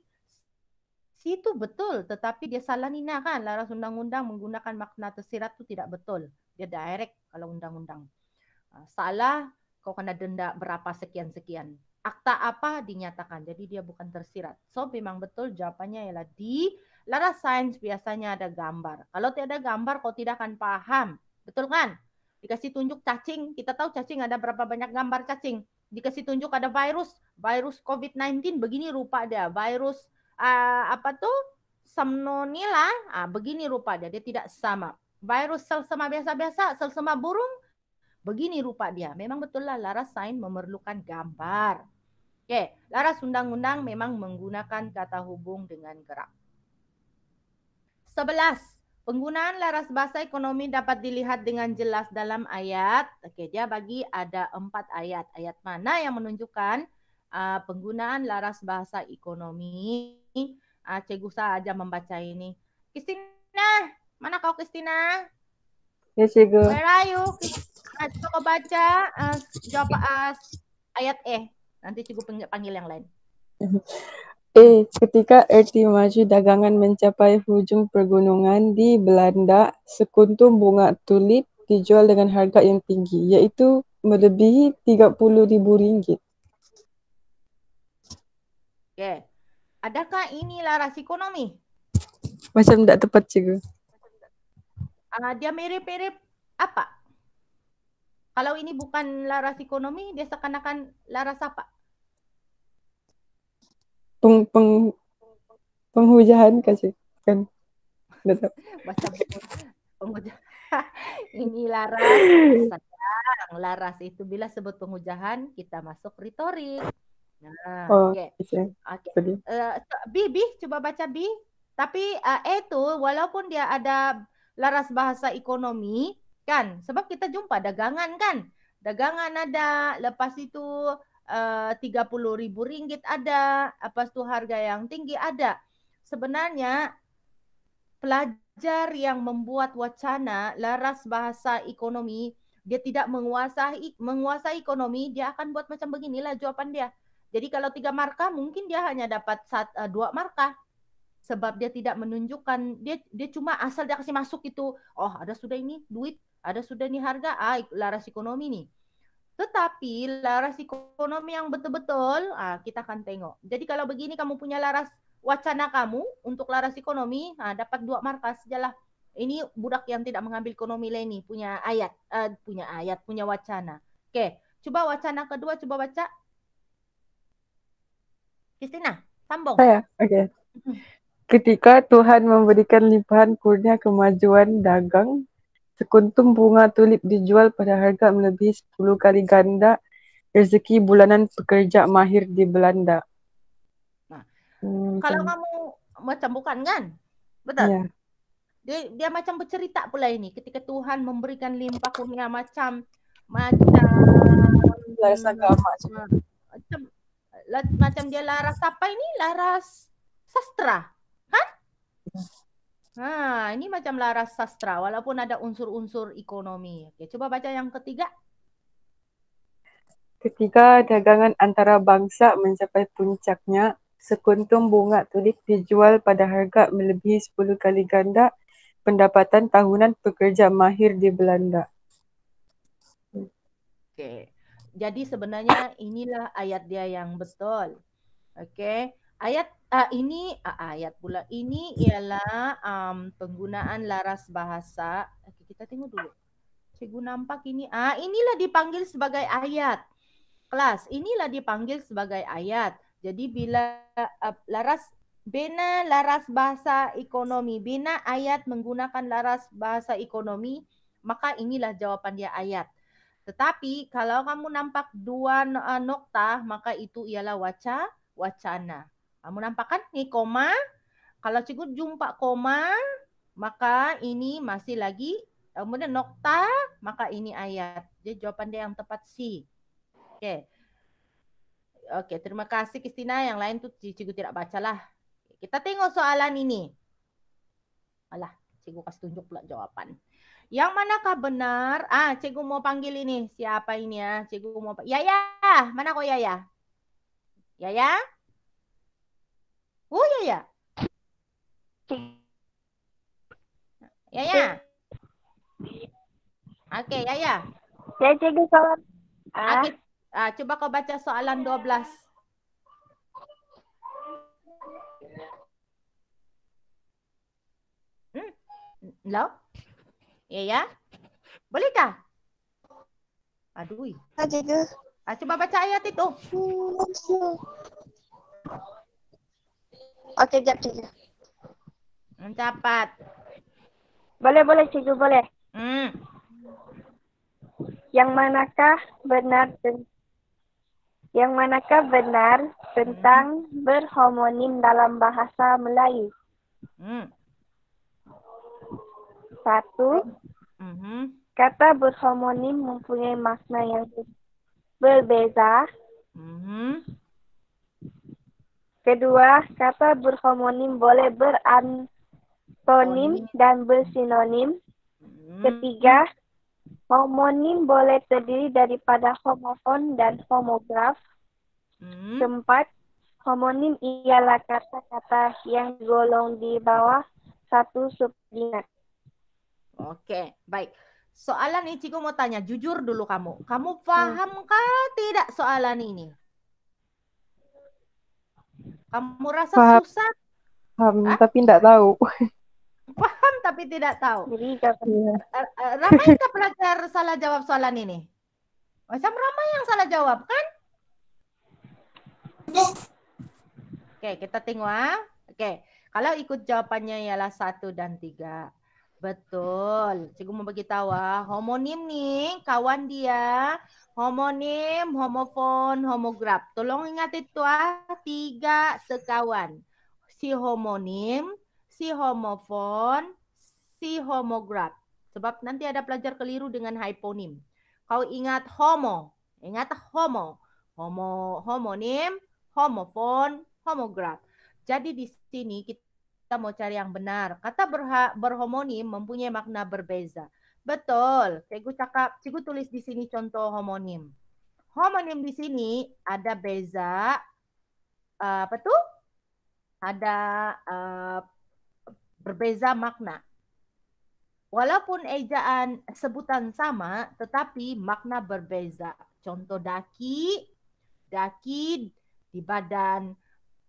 C itu betul, tetapi dia salah Nina kan. Laras undang-undang menggunakan makna tersirat itu tidak betul. Dia direct kalau undang-undang. Salah, kau kena denda berapa sekian-sekian. Akta apa dinyatakan, jadi dia bukan tersirat. So memang betul jawapannya ialah di laras sains biasanya ada gambar. Kalau tidak ada gambar kau tidak akan paham. Betul kan? Dikasih tunjuk cacing, kita tahu cacing ada berapa banyak gambar cacing. Dikasih tunjuk ada virus COVID-19 begini rupa dia. Virus apa tuh? Salmonella, begini rupa dia tidak sama. Virus selsema biasa-biasa, selsema burung, begini rupa dia. Memang betul lah laras sains memerlukan gambar. Okey, laras undang-undang memang menggunakan kata hubung dengan gerak. 11. Penggunaan laras bahasa ekonomi dapat dilihat dengan jelas dalam ayat. Okey, dia bagi ada 4 ayat. Ayat mana yang menunjukkan penggunaan laras bahasa ekonomi? Cikgu saja membaca ini. Kristina, mana kau Kristina? Ya, cikgu. Where are you? Coba baca jawab ayat E. Nanti cikgu panggil yang lain. Ketika erti maju dagangan mencapai hujung pergunungan di Belanda, sekuntum bunga tulip dijual dengan harga yang tinggi, iaitu melebihi RM30,000. Okey. Adakah ini laras ekonomi? Macam tak tepat, cikgu. Dia mirip-mirip apa? Kalau ini bukan laras ekonomi, dia seakan-akan laras apa? Penghujahan kasih kan. Baca buku penghujahan. Ini laras sedang. Laras itu bila sebut penghujahan kita masuk retorik. Nah, okey. Okey. B, coba baca B. Tapi itu walaupun dia ada laras bahasa ekonomi kan, sebab kita jumpa dagangan kan. Dagangan ada, lepas itu RM30,000 ada, lepas itu harga yang tinggi ada. Sebenarnya pelajar yang membuat wacana laras bahasa ekonomi, dia tidak menguasai ekonomi, dia akan buat macam beginilah jawapan dia. Jadi kalau 3 markah mungkin dia hanya dapat 2 markah. Sebab dia tidak menunjukkan, dia cuma asal dia kasih masuk itu, oh ada sudah ini duit, ada sudah ini harga, laras ekonomi nih. Tetapi laras ekonomi yang betul-betul, kita akan tengok. Jadi kalau begini kamu punya laras wacana kamu untuk laras ekonomi, dapat 2 markah sajalah. Ini budak yang tidak mengambil ekonomi lain nih, punya wacana. Okey, coba wacana kedua, coba baca. Kristina, sambung. Saya, okey. Ketika Tuhan memberikan limpahan kurnia kemajuan dagang, sekuntum bunga tulip dijual pada harga melebihi 10 kali ganda rezeki bulanan pekerja mahir di Belanda. Nah, kalau kamu macam bukan kan? Betul? Ya. Dia macam bercerita pula ini. Ketika Tuhan memberikan limpah kurnia macam laras agama. Macam dia laras apa ini? Laras sastra. Ini macam laras sastra walaupun ada unsur-unsur ekonomi. Okey, coba baca yang ketiga. Ketika dagangan antara bangsa mencapai puncaknya, sekuntum bunga tulip dijual pada harga melebihi 10 kali ganda pendapatan tahunan pekerja mahir di Belanda. Okey. Jadi sebenarnya inilah ayat dia yang betul. Okey. Ayat ini ialah penggunaan laras bahasa. Kita tengok dulu. Cikgu nampak ini. Inilah dipanggil sebagai ayat. Kelas, inilah dipanggil sebagai ayat. Jadi bila bina laras bahasa ekonomi, bina ayat menggunakan laras bahasa ekonomi, maka inilah jawapan dia ayat. Tetapi kalau kamu nampak 2 nokta, maka itu ialah wacana. Kamu nampak kan? Ini koma. Kalau cikgu jumpa koma, maka ini masih lagi kemudian nokta, maka ini ayat. Jadi jawaban dia yang tepat C. Oke. Oke, terima kasih Kristina. Yang lain tuh cikgu tidak bacalah. Kita tengok soalan ini. Alah, cikgu kasih tunjuk pula jawaban. Yang manakah benar? Cikgu mau panggil ini. Siapa ini ya? Cikgu mau Yaya. Mana kok Yaya? Yaya? Yaya. Yaya. Oke, Yaya. Ya, cikgu soalan. Oke. Coba kau baca soalan 12. Lo? Yaya? Bolehkah? Aduh. Cikgu. Coba baca ayat itu. Oke, jap cikgu. Cepat. Boleh cikgu, boleh. Yang manakah benar tentang berhomonim dalam bahasa Melayu? 1. Kata berhomonim mempunyai makna yang berbeza. 2. Kata berhomonim boleh berantonim dan bersinonim. 3. Homonim boleh terdiri daripada homofon dan homograf. 4. Homonim ialah kata-kata yang digolong di bawah satu subordinat. Oke, baik. Soalan ini cikgu mau tanya, jujur dulu kamu. Kamu pahamkah tidak soalan ini? Kamu rasa Paham. susah? Paham, tapi tidak tahu. Paham tapi tidak tahu. Jadi, Ramaikah pelajar salah jawab soalan ini? Macam ramai yang salah jawab, kan? Oke, kita tengok. Oke, kalau ikut jawabannya ialah 1 dan 3. Betul. Cikgu mau beritahu homonim nih, kawan dia. Homonim, homofon, homograf. Tolong ingat itu 3 sekawan. Si homonim, si homofon, si homograf. Sebab nanti ada pelajar keliru dengan hyponim. Kau ingat homo. Ingat homo. Homonim, homofon, homograf. Jadi di sini kita mau cari yang benar. Kata berhomonim mempunyai makna berbeza. Betul. Cikgu tulis di sini contoh homonim. Homonim di sini ada beza. Apa tuh? Ada berbeza makna. Walaupun ejaan sebutan sama, tetapi makna berbeza. Contoh daki di badan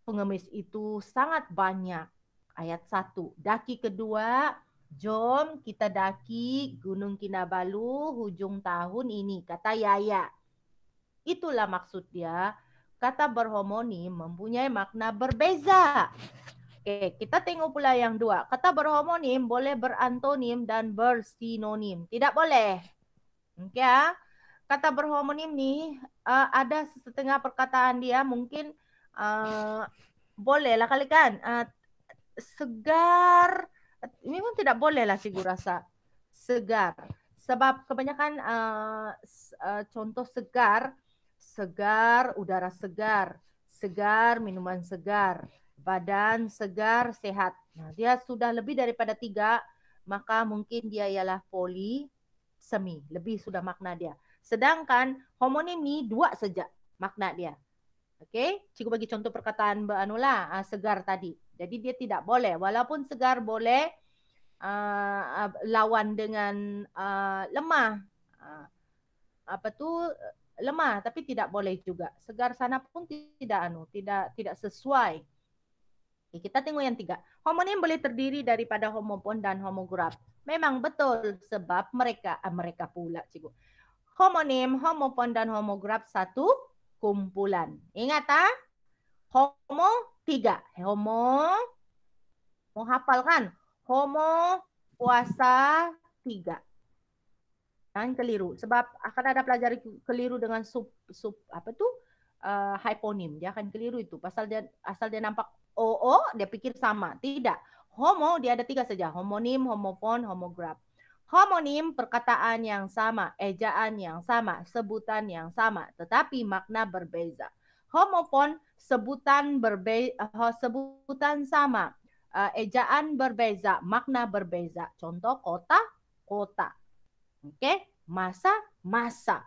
pengemis itu sangat banyak. Ayat 1. Daki kedua, jom kita daki Gunung Kinabalu hujung tahun ini, kata Yaya. Itulah maksud dia. Kata berhomonim mempunyai makna berbeza. Oke, kita tengok pula yang 2. Kata berhomonim boleh berantonim dan bersinonim. Tidak boleh. Oke ya. Kata berhomonim nih ada setengah perkataan dia mungkin boleh lah kali kan. Segar. Ini pun tidak boleh lah cikgu rasa. Segar. Sebab kebanyakan contoh segar, udara segar, minuman segar, badan segar, sehat. Nah, dia sudah lebih daripada 3, maka mungkin dia ialah polisemi. Lebih sudah makna dia. Sedangkan homonim ni 2 saja makna dia. Okey, cikgu bagi contoh perkataan segar tadi. Jadi dia tidak boleh. Walaupun segar boleh lawan dengan lemah. Lemah, tapi tidak boleh juga. Segar sana pun tidak sesuai. Oke, kita tengok yang 3. Homonim boleh terdiri daripada homofon dan homograf. Memang betul sebab mereka pula cikgu. Homonim, homofon dan homograf satu kumpulan. Ingat homo 3. Homo mau hafal kan? Homo puasa 3. Jangan keliru sebab akan ada pelajar keliru dengan hyponim. Dia akan keliru itu asal dia nampak dia pikir sama. Tidak. Homo dia ada 3 saja. Homonim, homofon, homograf. Homonim perkataan yang sama, ejaan yang sama, sebutan yang sama, tetapi makna berbeza. Homofon sebutan sebutan sama, ejaan berbeza, makna berbeza. Contoh kota, kota. Oke, masa, masa.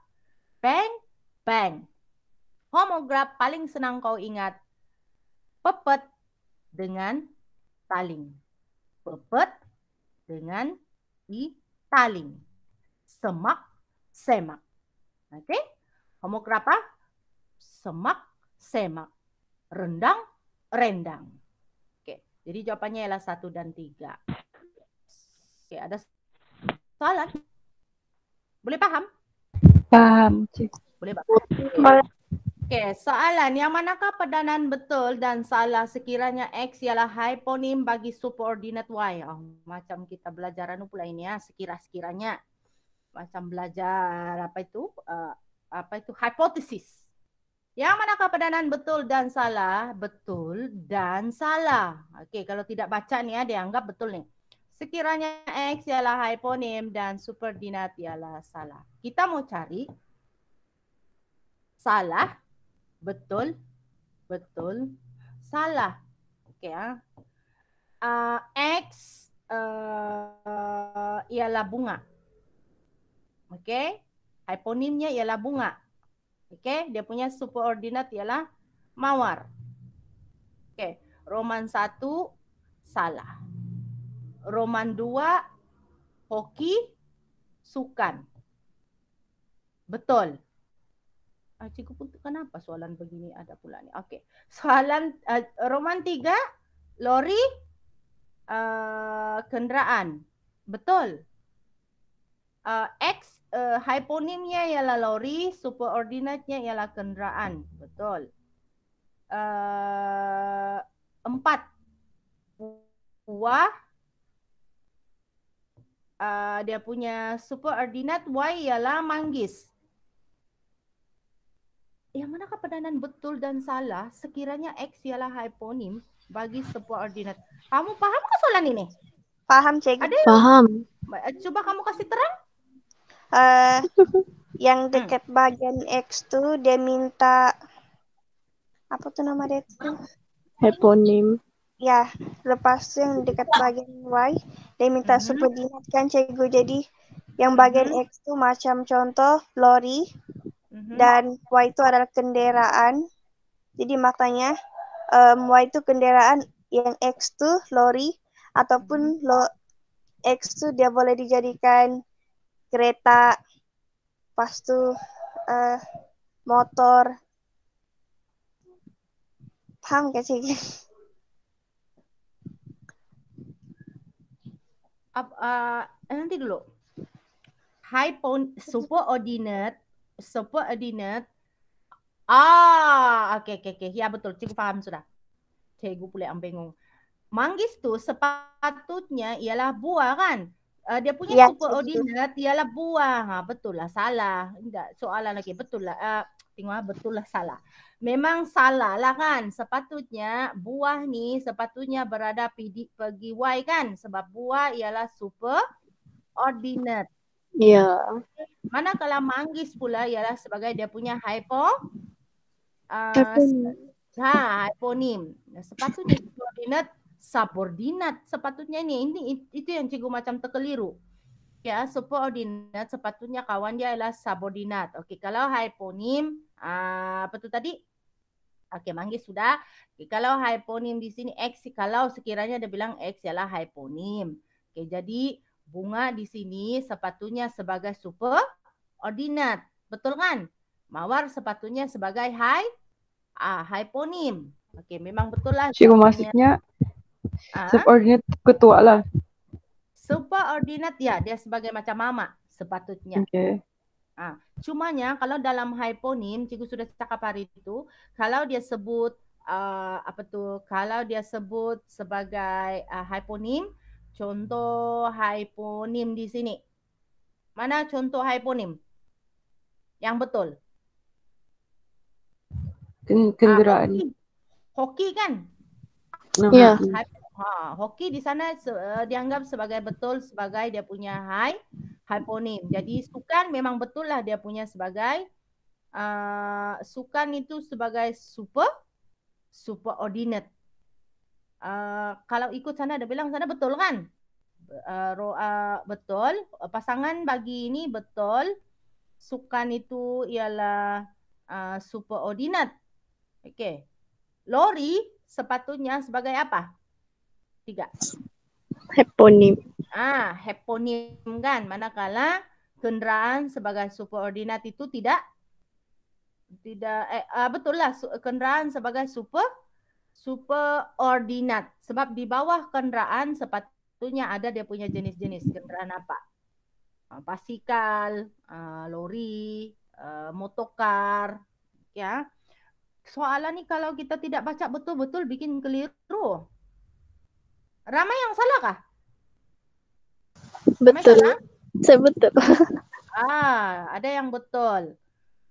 Bank, bank. Homograf paling senang kau ingat. Pepet dengan taling. Pepet dengan taling. Semak, semak. Oke? Homograf apa? Semak, semak. Rendang, rendang. Oke, jadi jawabannya ialah 1 dan 3. Oke, ada soalan? Boleh paham? Paham, Cik. Boleh paham? Boleh. Oke, soalan. Yang manakah padanan betul dan salah sekiranya X ialah hyponim bagi subordinate Y? Oh, macam kita belajar pula ini ya, sekiranya. Macam belajar apa itu hipotesis. Yang manakah padanan betul dan salah? Betul dan salah. Okey, kalau tidak baca nih ya, dianggap betul nih. Sekiranya X ialah hyponim dan subordinate ialah salah. Kita mau cari salah, betul, betul, salah. Okey ya. X ialah bunga. Okey, hyponimnya ialah bunga. Okey, dia punya subordinate ialah mawar. Okey, Roman 1 salah. Roman 2 hoki sukan. Betul. Cikgu pun kenapa soalan begini ada pula ni. Okey. Soalan Roman 3 lori kenderaan. Betul. X hyponimnya ialah lori, subordinate-nya ialah kenderaan. Betul. 4 buah dia punya subordinate Y ialah manggis. Yang manakah padanan betul dan salah sekiranya X ialah hyponim bagi subordinate? Kamu paham ke soalan ini? Paham, Cikgu. Ada yang... Paham. Coba kamu kasih terang. Yang dekat bagian X tuh dia minta apa tuh nama dia tuh? Hyponim. Ya, lepas itu yang dekat bagian Y dia minta subordinate kan, Cikgu. Jadi yang bagian X tuh macam contoh lori dan Y itu adalah kenderaan. Jadi maknanya Y itu kenderaan, yang X tuh lori ataupun X tuh dia boleh dijadikan kereta, pas tuh motor. Paham gak sih? Nanti dulu. Subordinate. Oke. Ya betul, cikgu paham sudah. Cikgu pula yang bingung. Manggis tuh sepatutnya ialah buah kan? Dia punya subordinate ialah buah. Betul lah, salah. Tidak, soalan lagi. Betul lah. Tengok betul lah, salah. Memang salah lah kan. Sepatutnya buah ni sepatutnya berada pergi Y kan? Sebab buah ialah subordinate. Ya. Manakala manggis pula ialah sebagai dia punya hyponim. Sepatutnya subordinate sepatutnya ini itu yang cikgu macam terkeliru. Ya, subordinate sepatutnya kawan dia adalah subordinate. Okey, kalau hyponim apa tu tadi? Okey, manggis sudah. Okay, kalau hyponim di sini X, kalau sekiranya dia bilang X ialah hyponim. Okey, jadi bunga di sini sepatutnya sebagai subordinate. Betul kan? Mawar sepatutnya sebagai hyponim. Okey, memang betul lah. Cikgu maksudnya subordinate ketua lah. Subordinate ya, dia sebagai macam mama sepatutnya. Okey. Cumanya kalau dalam hyponim, cikgu sudah cakap hari itu, kalau dia sebut kalau dia sebut sebagai hyponim, contoh hyponim di sini. Mana contoh hyponim? Yang betul. Kenderaan. Hoki kan? Ya. Hoki di sana dianggap sebagai betul sebagai dia punya hyponim. Jadi sukan memang betul lah dia punya sebagai sukan itu sebagai superordinate. Kalau ikut sana ada bilang sana betul kan? Betul. Pasangan bagi ini betul. Sukan itu ialah superordinate. Okey. Lori sepatutnya sebagai apa? 3. Hyponim. Hyponim kan. Manakala kenderaan sebagai superordinat itu tidak betul lah kenderaan sebagai superordinat. Sebab di bawah kenderaan sepatutnya ada dia punya jenis-jenis kenderaan apa? Basikal, lori, motorkar, ya. Soalan ni kalau kita tidak baca betul-betul bikin keliru. Ramai yang salah kah? Betul. Saya betul. Ada yang betul.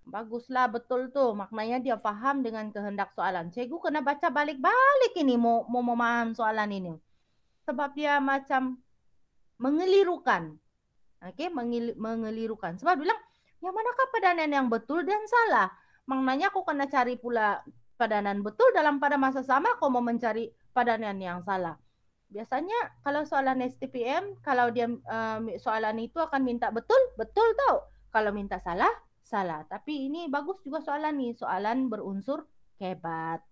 Baguslah betul tu. Maknanya dia faham dengan kehendak soalan. Cikgu kena baca balik-balik ini mau memaham soalan ini. Sebab dia macam mengelirukan. Okey, mengelirukan. Sebab bilang, yang manakah padanan yang betul dan salah? Maknanya aku kena cari pula padanan betul dalam pada masa sama aku mau mencari padanan yang salah. Biasanya kalau soalan STPM, kalau dia soalan itu akan minta betul, betul tau. Kalau minta salah, salah. Tapi ini bagus juga soalan ni, soalan berunsur kebat.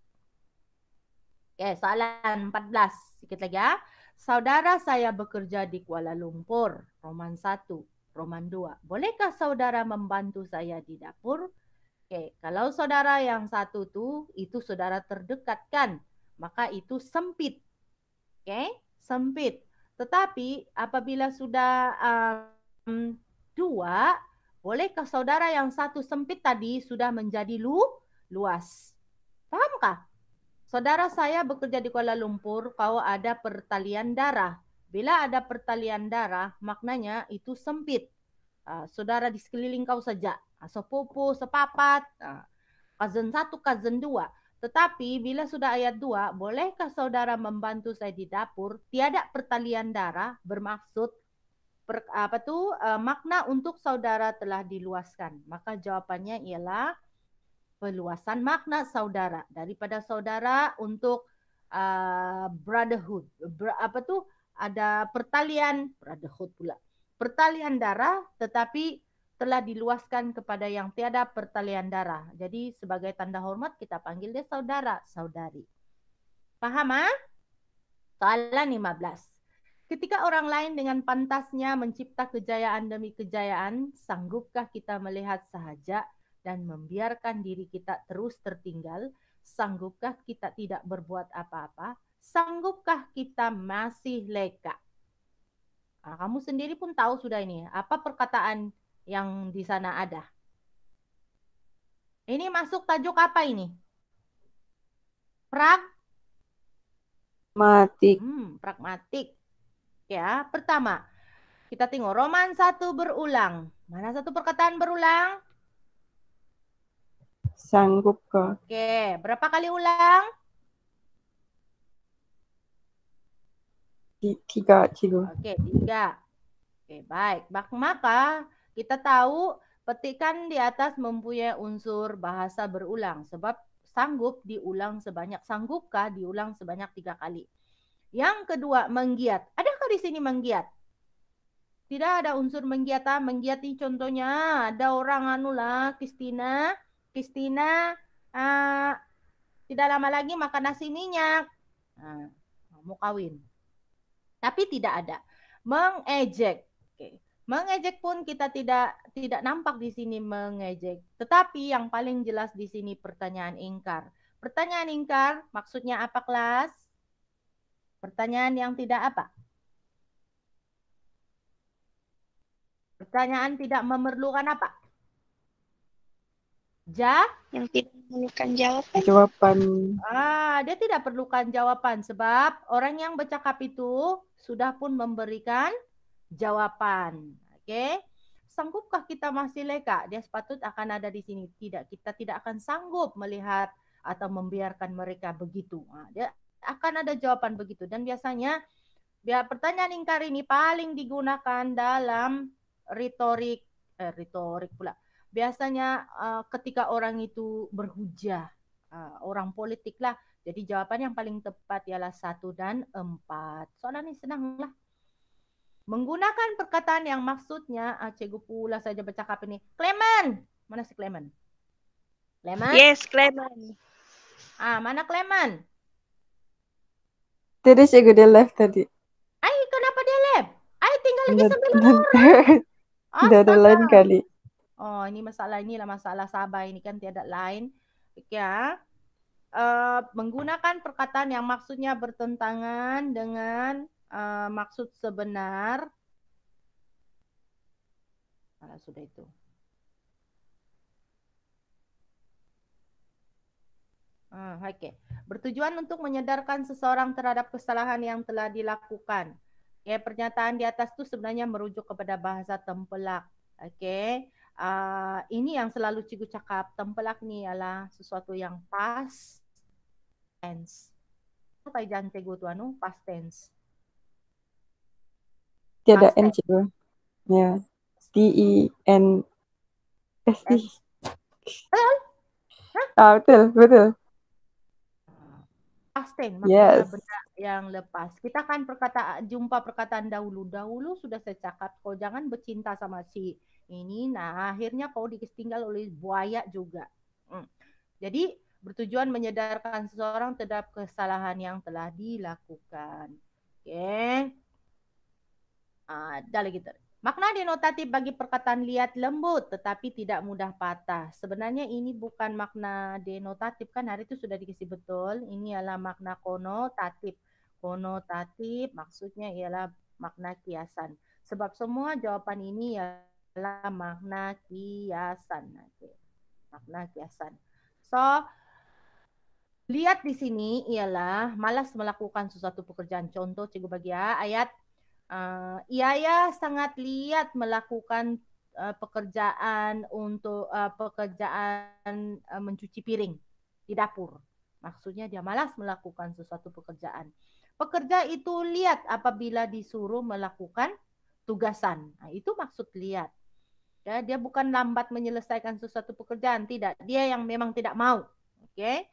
Okay, soalan 14. Sikit lagi ya. Saudara saya bekerja di Kuala Lumpur. Roman 1, Roman 2. Bolehkah saudara membantu saya di dapur? Okay, kalau saudara yang satu tu, itu saudara terdekat kan? Maka itu sempit. Okay, sempit. Tetapi apabila sudah 2, bolehkah saudara yang satu sempit tadi sudah menjadi luas? Fahamkah? Saudara saya bekerja di Kuala Lumpur, kau ada pertalian darah. Bila ada pertalian darah, maknanya itu sempit. Saudara di sekeliling kau saja. Sepupu, sepapat, cousin 1, cousin 2. Tetapi bila sudah ayat 2, bolehkah saudara membantu saya di dapur? Tiada pertalian darah bermaksud makna untuk saudara telah diluaskan. Maka jawapannya ialah peluasan makna saudara daripada saudara untuk brotherhood. Ada pertalian brotherhood pula. Pertalian darah tetapi telah diluaskan kepada yang tiada pertalian darah. Jadi sebagai tanda hormat kita panggil dia saudara, saudari. Faham ah? Soalan 15. Ketika orang lain dengan pantasnya mencipta kejayaan demi kejayaan, sanggupkah kita melihat sahaja dan membiarkan diri kita terus tertinggal? Sanggupkah kita tidak berbuat apa-apa? Sanggupkah kita masih leka? Kamu sendiri pun tahu sudah ini. Apa perkataan yang di sana ada? Ini masuk tajuk apa ini? Pragmatik. Pragmatik. Ya, pertama. Kita tengok Roman 1 berulang. Mana satu perkataan berulang? Sanggupkah? Oke, berapa kali ulang? 3, cikgu. Oke, 3. Oke, baik. Maka kita tahu petikan di atas mempunyai unsur bahasa berulang. Sebab sanggup diulang sebanyak, sanggupkah diulang sebanyak 3 kali. Yang kedua, menggiat. Adakah di sini menggiat? Tidak ada unsur menggiat. Menggiat ini contohnya ada orang Kristina tidak lama lagi makan nasi minyak. Mau kawin. Tapi tidak ada. Mengejek. Okay. Mengejek pun kita tidak nampak di sini mengejek. Tetapi yang paling jelas di sini pertanyaan ingkar. Pertanyaan ingkar maksudnya apa kelas? Pertanyaan yang tidak apa? Pertanyaan tidak memerlukan apa? Yang tidak memerlukan jawaban. Dia tidak perlukan jawaban sebab orang yang bercakap itu sudah pun memberikan jawaban. Okey. Sanggupkah kita masih leka? Dia sepatut akan ada di sini. Tidak, kita tidak akan sanggup melihat atau membiarkan mereka begitu. Dia akan ada jawaban begitu. Dan biasanya pertanyaan ingkar ini paling digunakan dalam retorik pula. Biasanya ketika orang itu berhujah, orang politik lah. Jadi jawaban yang paling tepat ialah 1 dan 4. Soalan ini senang lah. Menggunakan perkataan yang maksudnya, cikgu pula saja bercakap ini. Clement, mana si Clement? Clement? Yes, Clement. Mana Clement? Tadi cikgu dia left tadi. Kenapa dia left? Tinggal lagi 9 orang. Tidak ada lain kali. Oh, inilah masalah Sabah ini kan tiada lain. Ya. Menggunakan perkataan yang maksudnya bertentangan dengan maksud sebenar. Sudah itu. Okay. Bertujuan untuk menyadarkan seseorang terhadap kesalahan yang telah dilakukan. Okay. Pernyataan di atas itu sebenarnya merujuk kepada bahasa tempelak. Okay. Ini yang selalu cikgu cakap. Tempelak ni adalah sesuatu yang past tense. Apa jangan cikgu tu past tense? Tiada N cikgu. Ya. T-E-N-S-E. Betul. Past tense, maksudnya benda yang lepas. Kita kan jumpa perkataan dahulu. Dahulu sudah saya cakap, kau jangan bercinta sama si ini. Nah, akhirnya kau ditinggal oleh buaya juga. Jadi, bertujuan menyadarkan seseorang terhadap kesalahan yang telah dilakukan. Oke. Dah lagi makna denotatif bagi perkataan liat lembut tetapi tidak mudah patah. Sebenarnya ini bukan makna denotatif kan, hari itu sudah dikasih betul. Ini adalah makna konotatif. Konotatif maksudnya ialah makna kiasan. Sebab semua jawaban ini ialah makna kiasan. Makna kiasan. So, lihat di sini ialah malas melakukan sesuatu pekerjaan. Contoh cikgu bagi ayat. Ia sangat liat melakukan pekerjaan untuk pekerjaan mencuci piring di dapur. Maksudnya dia malas melakukan sesuatu pekerjaan. Pekerja itu liat apabila disuruh melakukan tugasan. Itu maksud liat. Ya, dia bukan lambat menyelesaikan sesuatu pekerjaan, tidak. Dia yang memang tidak mau. Oke.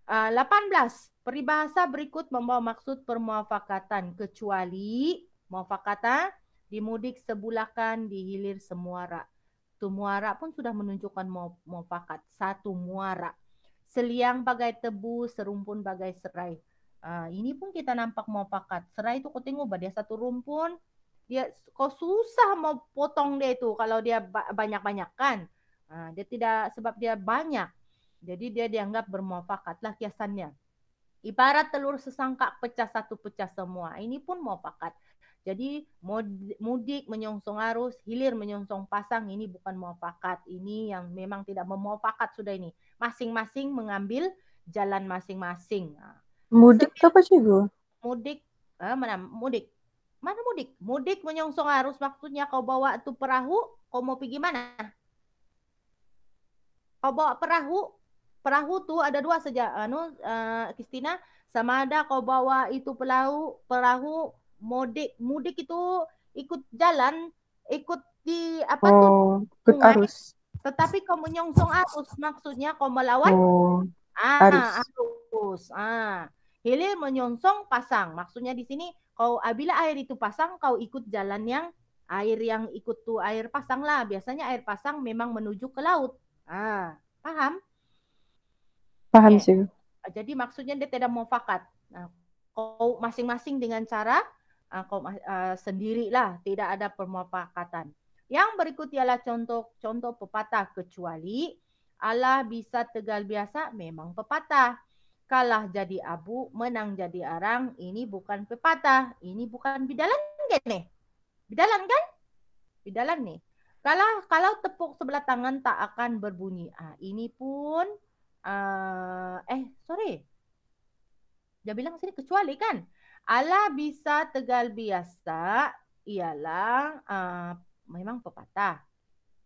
18. Peribahasa berikut membawa maksud permuafakatan kecuali muafakata dimudik sebulakan dihilir semuara. Tu muara pun sudah menunjukkan muafakat. Satu muara. Seliang bagai tebu, serumpun bagai serai. Ini pun kita nampak muafakat. Serai itu kau tengok dia satu rumpun, kau susah mau potong dia itu kalau dia banyak-banyak kan. Dia tidak, sebab dia banyak. Jadi dia dianggap bermuafakat lah kiasannya. Ibarat telur sesangkak pecah satu pecah semua. Ini pun muafakat. Jadi mudik menyongsong arus, hilir menyongsong pasang, ini bukan muafakat. Ini yang memang tidak memuafakat sudah ini. Masing-masing mengambil jalan masing-masing. Mudik itu apa cikgu? Mudik, mana mudik? Mana mudik? Mudik menyongsong arus maksudnya kau bawa tu perahu, kau mau pergi mana? Kau bawa perahu. Perahu tu ada dua saja, Kristina, sama ada kau bawa itu perahu mudik itu ikut jalan, ikut di apa tuh? Ikut arus. Tetapi kau menyongsong arus, maksudnya kau melawan arus. Hilir menyongsong pasang, maksudnya di sini kau bila air itu pasang, kau ikut jalan yang air yang ikut tuh air pasang lah. Biasanya air pasang memang menuju ke laut. Paham? Paham sih. Jadi maksudnya dia tidak muafakat. Kau masing-masing dengan cara kau sendirilah, tidak ada permuafakatan. Yang berikut ialah contoh pepatah kecuali Allah bisa tegal biasa memang pepatah. Kalah jadi abu, menang jadi arang, ini bukan pepatah, ini bukan bidalan kan nih? Bidalan kan? Bidalan nih. Kalau tepuk sebelah tangan tak akan berbunyi. Ini pun dia bilang sini kecuali kan. Allah bisa tegal biasa ialah memang pepatah.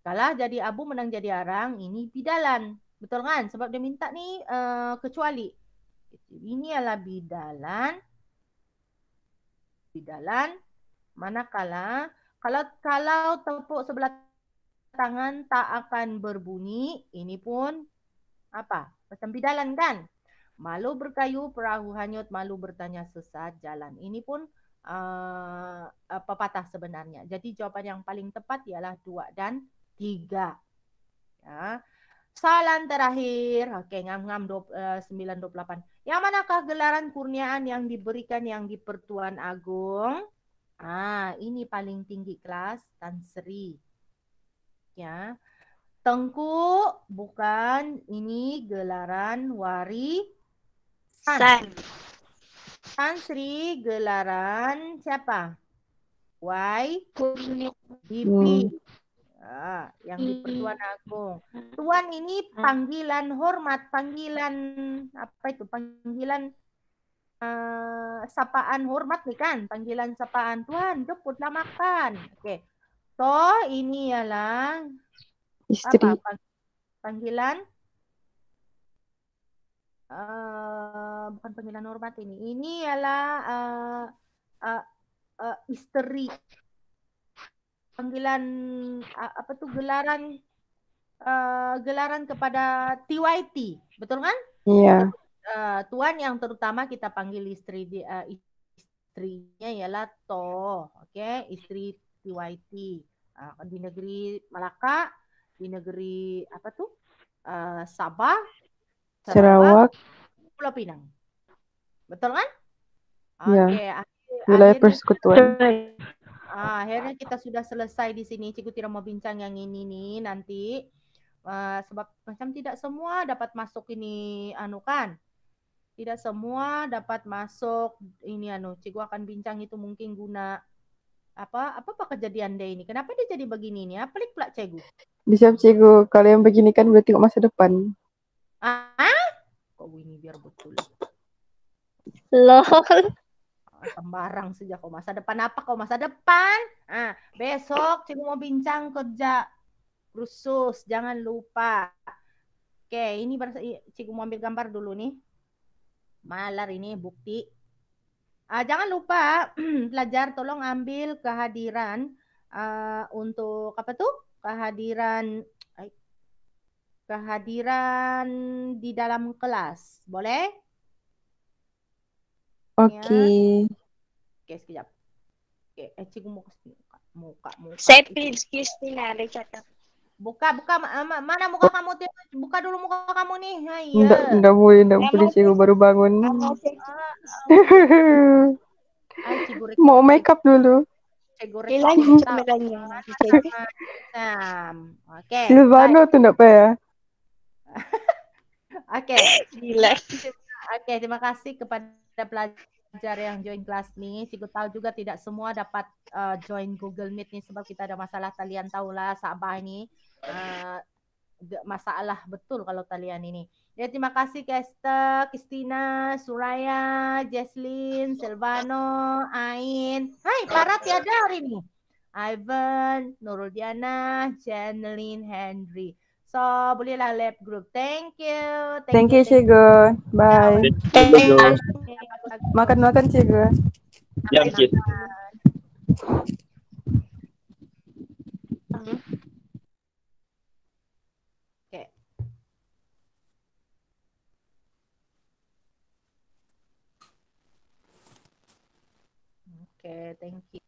Kalah jadi abu menang jadi arang, ini bidalan. Betul kan? Sebab dia minta nih kecuali. Ini adalah bidalan. Bidalan. Manakala kalau tepuk sebelah tangan tak akan berbunyi, ini pun apa? Macam bidalan kan? Malu berkayu, perahu hanyut, malu bertanya sesat jalan. Ini pun pepatah sebenarnya. Jadi jawapan yang paling tepat ialah 2 dan 3. Ya. Soalan terakhir. Oke, ngam-ngam 928. Yang manakah gelaran kurniaan yang diberikan yang di Pertuan Agung? Ini paling tinggi kelas Tan Sri. Ya. Tengku bukan, ini gelaran warisan. Tan Sri gelaran siapa? YDP. Yang di Pertuan Agung. Tuan ini panggilan hormat, panggilan apa itu? Panggilan sapaan hormat nih kan, panggilan sapaan Tuhan, jemputlah makan. Oke. So, ini ialah Istri. apa? Panggilan bukan panggilan hormat ini. Ini ialah istri. Panggilan apa tuh gelaran kepada TYT, betul kan? Iya. Tuan yang terutama kita panggil istrinya ialah To, oke, istri TYT. Di negeri Malaka, di negeri apa tuh? Sabah, Sarawak, Pulau Pinang. Betul kan? Ya. Oke, Wilayah persekutuan. Akhirnya kita sudah selesai di sini. Cikgu tidak mau bincang yang ini nih nanti. Sebab macam tidak semua dapat masuk ini kan. Tidak semua dapat masuk ini Cikgu akan bincang itu mungkin guna apa kejadian dia ini. Kenapa dia jadi begini nih? Pelik pula Cikgu. Bisa Cikgu, kalau yang begini kan berarti tengok masa depan. Kok ini biar betul. Lol. Sembarang saja kok masa depan apa kok masa depan. Besok Cikgu mau bincang kerja khusus, jangan lupa. Oke, ini Cikgu mau ambil gambar dulu nih. Malar ini bukti. Jangan lupa pelajar tolong ambil kehadiran untuk apa tuh? Kehadiran di dalam kelas. Boleh? Oke. Ya. Oke, sekejap. Oke, Cikgu mau ke muka. Saya Kristina ada catat. Buka mana muka kamu? Buka dulu muka kamu nih. Enggak boleh Cikgu baru bangun. Mau make up dulu. Cikgu Oke. Silvano tuh enggak apa ya? Oke. Gila. Oke, terima kasih kepada pelajar yang join kelas nih. Cikgu tahu juga tidak semua dapat join Google Meet nih sebab kita ada masalah. Kalian tahulah Sabah ini masalah betul kalau kalian ini. Ya, terima kasih Kester, Kristina, Suraya, Jesslyn, Silvano, Ain. Hai, para tiada hari ini. Ivan, Nurul Diana, Janeline, Henry. So, bolehlah lab group. Thank you. Thank you, Cikgu. Bye. Makan-makan, Cikgu. Ya, Cikgu. Oke, thank you.